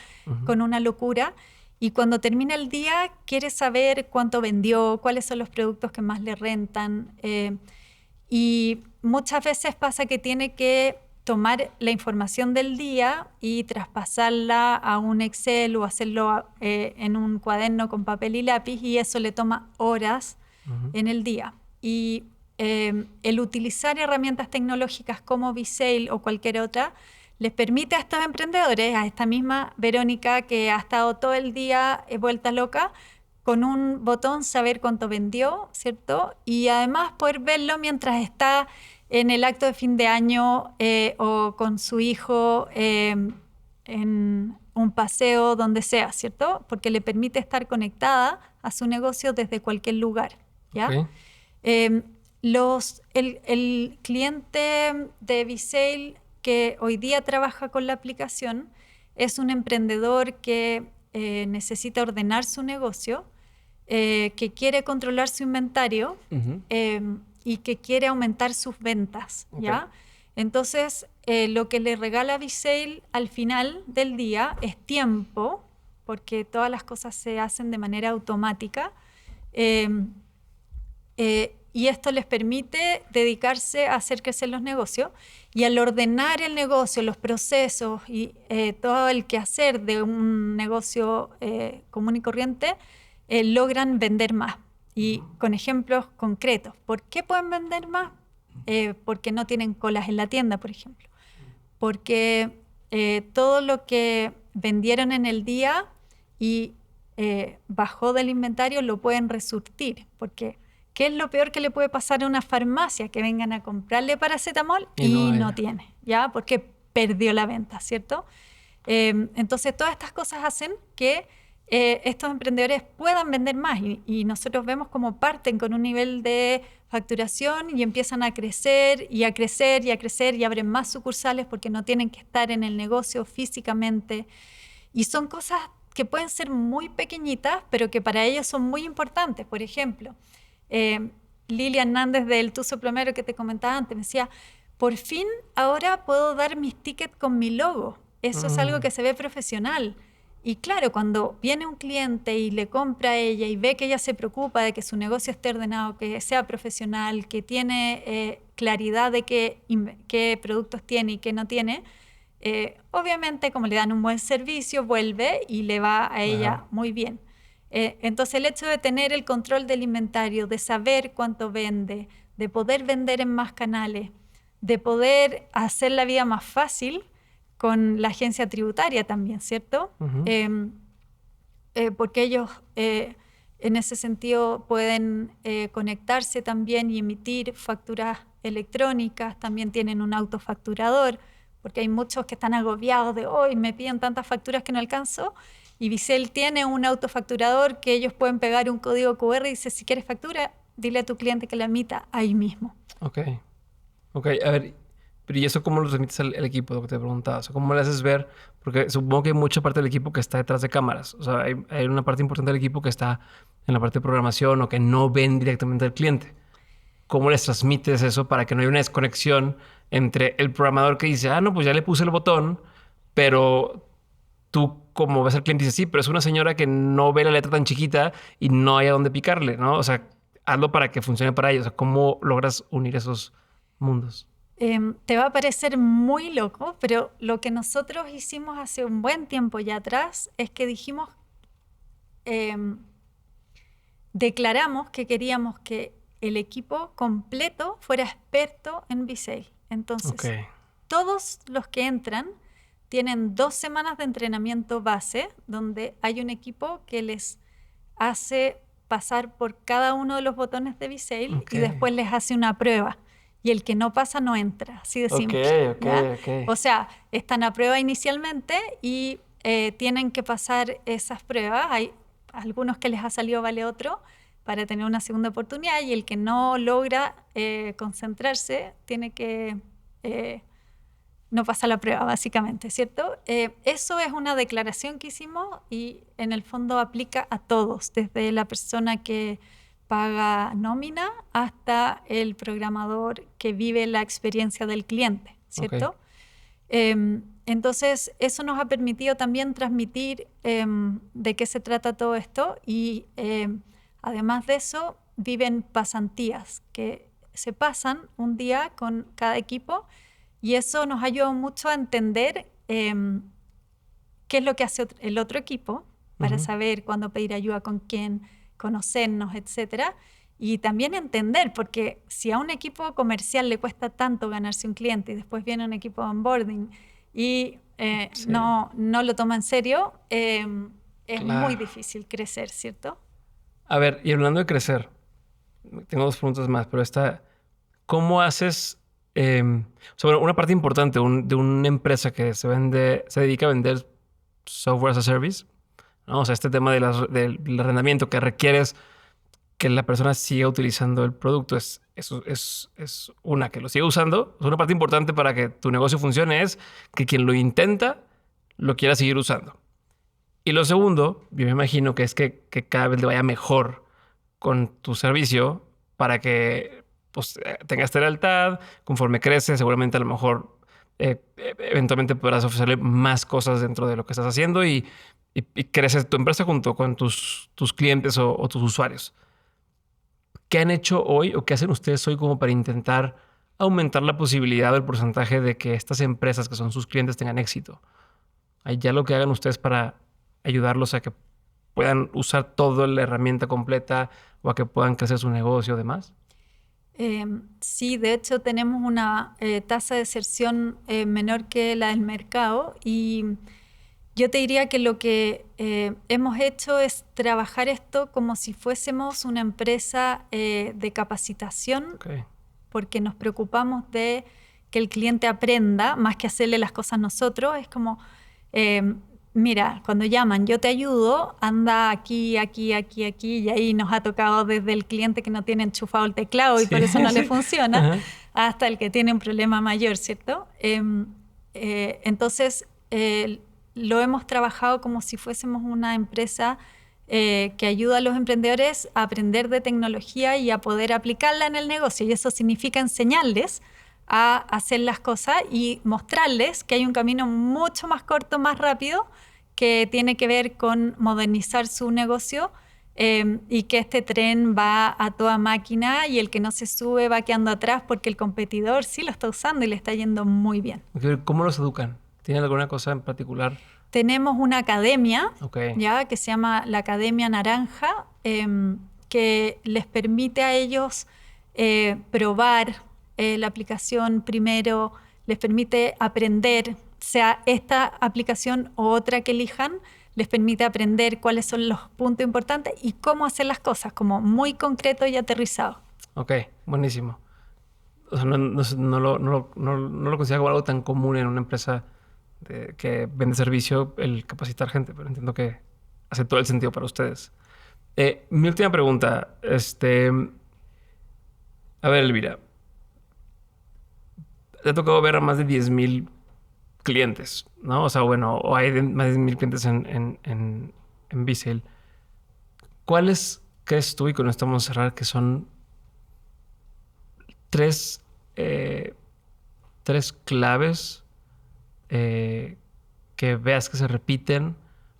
con una locura. Y cuando termina el día, quiere saber cuánto vendió, cuáles son los productos que más le rentan. Y muchas veces pasa que tiene que tomar la información del día y traspasarla a un Excel o hacerlo en un cuaderno con papel y lápiz, y eso le toma horas en el día. Y el utilizar herramientas tecnológicas como Visel o cualquier otra les permite a estos emprendedores, a esta misma Verónica que ha estado todo el día vuelta loca, con un botón saber cuánto vendió, ¿cierto? Y además poder verlo mientras está en el acto de fin de año o con su hijo en un paseo, donde sea, ¿cierto? Porque le permite estar conectada a su negocio desde cualquier lugar, ¿ya? Okay. El cliente de Visel que hoy día trabaja con la aplicación es un emprendedor que necesita ordenar su negocio, que quiere controlar su inventario y que quiere aumentar sus ventas, ¿ya? Entonces, lo que le regala Visel al final del día es tiempo, porque todas las cosas se hacen de manera automática, y esto les permite dedicarse a hacer crecer los negocios. Y al ordenar el negocio, los procesos y todo el quehacer de un negocio común y corriente, logran vender más. Y con ejemplos concretos. ¿Por qué pueden vender más? Porque no tienen colas en la tienda, por ejemplo. Porque todo lo que vendieron en el día y bajó del inventario lo pueden resurtir. Porque ¿qué es lo peor que le puede pasar a una farmacia? Que vengan a comprarle paracetamol y no tiene, ¿ya? Porque perdió la venta, ¿cierto? Entonces, todas estas cosas hacen que estos emprendedores puedan vender más y nosotros vemos cómo parten con un nivel de facturación y empiezan a crecer y a crecer y a crecer y abren más sucursales porque no tienen que estar en el negocio físicamente. Y son cosas que pueden ser muy pequeñitas, pero que para ellos son muy importantes. Por ejemplo, Lilia Hernández del Tuzo Plomero que te comentaba antes me decía, por fin ahora puedo dar mis tickets con mi logo. Eso es algo que se ve profesional. Y claro, cuando viene un cliente y le compra a ella y ve que ella se preocupa de que su negocio esté ordenado, que sea profesional, que tiene claridad de qué productos tiene y qué no tiene, obviamente como le dan un buen servicio, vuelve y le va a ella muy bien. Entonces el hecho de tener el control del inventario, de saber cuánto vende, de poder vender en más canales, de poder hacer la vida más fácil, con la agencia tributaria también, ¿cierto? Porque ellos en ese sentido pueden conectarse también y emitir facturas electrónicas, también tienen un autofacturador, porque hay muchos que están agobiados de hoy me piden tantas facturas que no alcanzo, y Visel tiene un autofacturador que ellos pueden pegar un código QR y dice, si quieres factura, dile a tu cliente que la emita ahí mismo. Ok, a ver, pero ¿y eso cómo lo transmites al equipo, lo que te preguntaba? O sea, ¿cómo le haces ver? Porque supongo que hay mucha parte del equipo que está detrás de cámaras. O sea, hay una parte importante del equipo que está en la parte de programación o que no ven directamente al cliente. ¿Cómo les transmites eso para que no haya una desconexión entre el programador que dice, no, pues ya le puse el botón, pero tú como ves al cliente dices, sí, pero es una señora que no ve la letra tan chiquita y no hay a dónde picarle, ¿no? O sea, hazlo para que funcione para ellos. O sea, ¿cómo logras unir esos mundos? Te va a parecer muy loco, pero lo que nosotros hicimos hace un buen tiempo ya atrás es que dijimos, declaramos que queríamos que el equipo completo fuera experto en Visel. Entonces, todos los que entran tienen 2 semanas de entrenamiento base, donde hay un equipo que les hace pasar por cada uno de los botones de Visel y después les hace una prueba. Y el que no pasa no entra, así de simple. O sea, están a prueba inicialmente y tienen que pasar esas pruebas. Hay algunos que les ha salido vale otro para tener una segunda oportunidad, y el que no logra concentrarse tiene que no pasa la prueba, básicamente, ¿cierto? Eso es una declaración que hicimos y en el fondo aplica a todos, desde la persona que paga nómina hasta el programador que vive la experiencia del cliente, ¿cierto? Entonces, eso nos ha permitido también transmitir de qué se trata todo esto, y además de eso, viven pasantías que se pasan un día con cada equipo, y eso nos ayuda mucho a entender qué es lo que hace el otro equipo para saber cuándo pedir ayuda con quién, conocernos, etcétera, y también entender, porque si a un equipo comercial le cuesta tanto ganarse un cliente y después viene un equipo de onboarding y no lo toma en serio, es muy difícil crecer, ¿cierto? A ver, y hablando de crecer, tengo 2 preguntas más, pero ¿cómo haces? O sea, bueno, una parte importante de una empresa que se dedica a vender software as a service, ¿no? O sea, este tema del arrendamiento que requieres que la persona siga utilizando el producto es una, que lo siga usando. Es una parte importante para que tu negocio funcione, es que quien lo intenta lo quiera seguir usando. Y lo segundo, yo me imagino que es que cada vez le vaya mejor con tu servicio para que pues, tengas lealtad. Conforme crece, seguramente a lo mejor eventualmente podrás ofrecerle más cosas dentro de lo que estás haciendo y crece tu empresa junto con tus clientes o tus usuarios. ¿Qué han hecho hoy o qué hacen ustedes hoy como para intentar aumentar la posibilidad o el porcentaje de que estas empresas que son sus clientes tengan éxito? ¿Hay ya lo que hagan ustedes para ayudarlos a que puedan usar toda la herramienta completa o a que puedan crecer su negocio o demás? Sí, de hecho tenemos una tasa de deserción menor que la del mercado, y yo te diría que lo que hemos hecho es trabajar esto como si fuésemos una empresa de capacitación, porque nos preocupamos de que el cliente aprenda más que hacerle las cosas nosotros. Es como, mira, cuando llaman, yo te ayudo, anda aquí, aquí, aquí, aquí, y ahí nos ha tocado desde el cliente que no tiene enchufado el teclado y por eso no le funciona, hasta el que tiene un problema mayor, ¿cierto? Entonces, lo hemos trabajado como si fuésemos una empresa que ayuda a los emprendedores a aprender de tecnología y a poder aplicarla en el negocio. Y eso significa enseñarles a hacer las cosas y mostrarles que hay un camino mucho más corto, más rápido, que tiene que ver con modernizar su negocio, y que este tren va a toda máquina y el que no se sube va quedando atrás porque el competidor sí lo está usando y le está yendo muy bien. ¿Cómo los educan? ¿Tienen alguna cosa en particular? Tenemos una academia ya que se llama la Academia Naranja, que les permite a ellos probar la aplicación primero, les permite aprender sea esta aplicación o otra que elijan, les permite aprender cuáles son los puntos importantes y cómo hacer las cosas, como muy concreto y aterrizado. Ok, buenísimo. O sea, no lo considero como algo tan común en una empresa que vende servicio el capacitar gente, pero entiendo que hace todo el sentido para ustedes. Mi última pregunta, a ver, Elvira, te ha tocado ver a más de 10,000 clientes, ¿no? O sea, bueno, o hay más de 10,000 clientes en Visale. ¿Cuáles crees tú, y con esto vamos a cerrar, que son tres claves que veas que se repiten,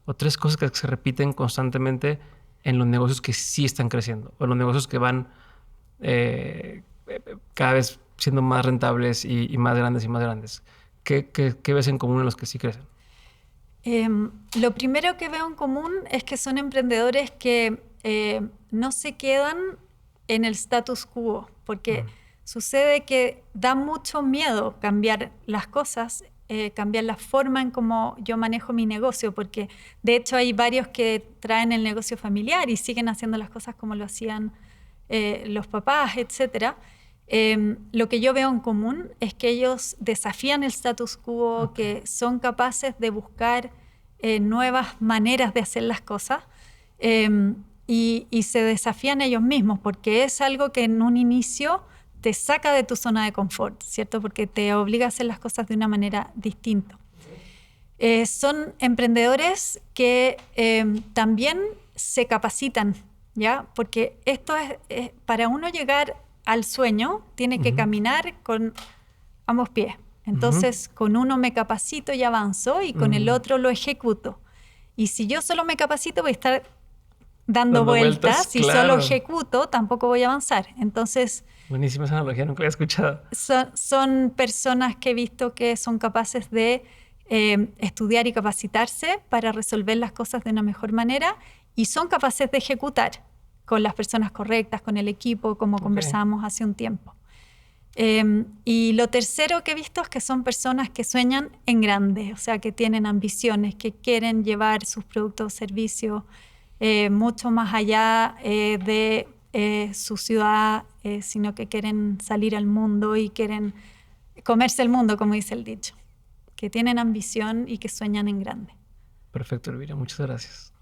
o tres cosas que se repiten constantemente en los negocios que sí están creciendo, o en los negocios que van cada vez siendo más rentables y más grandes y más grandes? ¿Qué ves en común en los que sí crecen? Lo primero que veo en común es que son emprendedores que no se quedan en el status quo, porque sucede que da mucho miedo cambiar las cosas, cambiar la forma en cómo yo manejo mi negocio, porque de hecho hay varios que traen el negocio familiar y siguen haciendo las cosas como lo hacían los papás, etc. Lo que yo veo en común es que ellos desafían el status quo, que son capaces de buscar nuevas maneras de hacer las cosas y se desafían ellos mismos, porque es algo que en un inicio te saca de tu zona de confort, ¿cierto? Porque te obliga a hacer las cosas de una manera distinta. Son emprendedores que también se capacitan, ¿ya? Porque esto es para uno llegar al sueño, tiene que caminar con ambos pies. Entonces, con uno me capacito y avanzo, y con el otro lo ejecuto. Y si yo solo me capacito, voy a estar dando vueltas. Si claro. solo ejecuto, tampoco voy a avanzar. Entonces, buenísima esa analogía, nunca la había escuchado. son personas que he visto que son capaces de estudiar y capacitarse para resolver las cosas de una mejor manera, y son capaces de ejecutar con las personas correctas, con el equipo, como conversábamos hace un tiempo. Y lo tercero que he visto es que son personas que sueñan en grande, o sea, que tienen ambiciones, que quieren llevar sus productos o servicios mucho más allá de su ciudad, sino que quieren salir al mundo y quieren comerse el mundo, como dice el dicho. Que tienen ambición y que sueñan en grande. Perfecto, Elvira. Muchas gracias.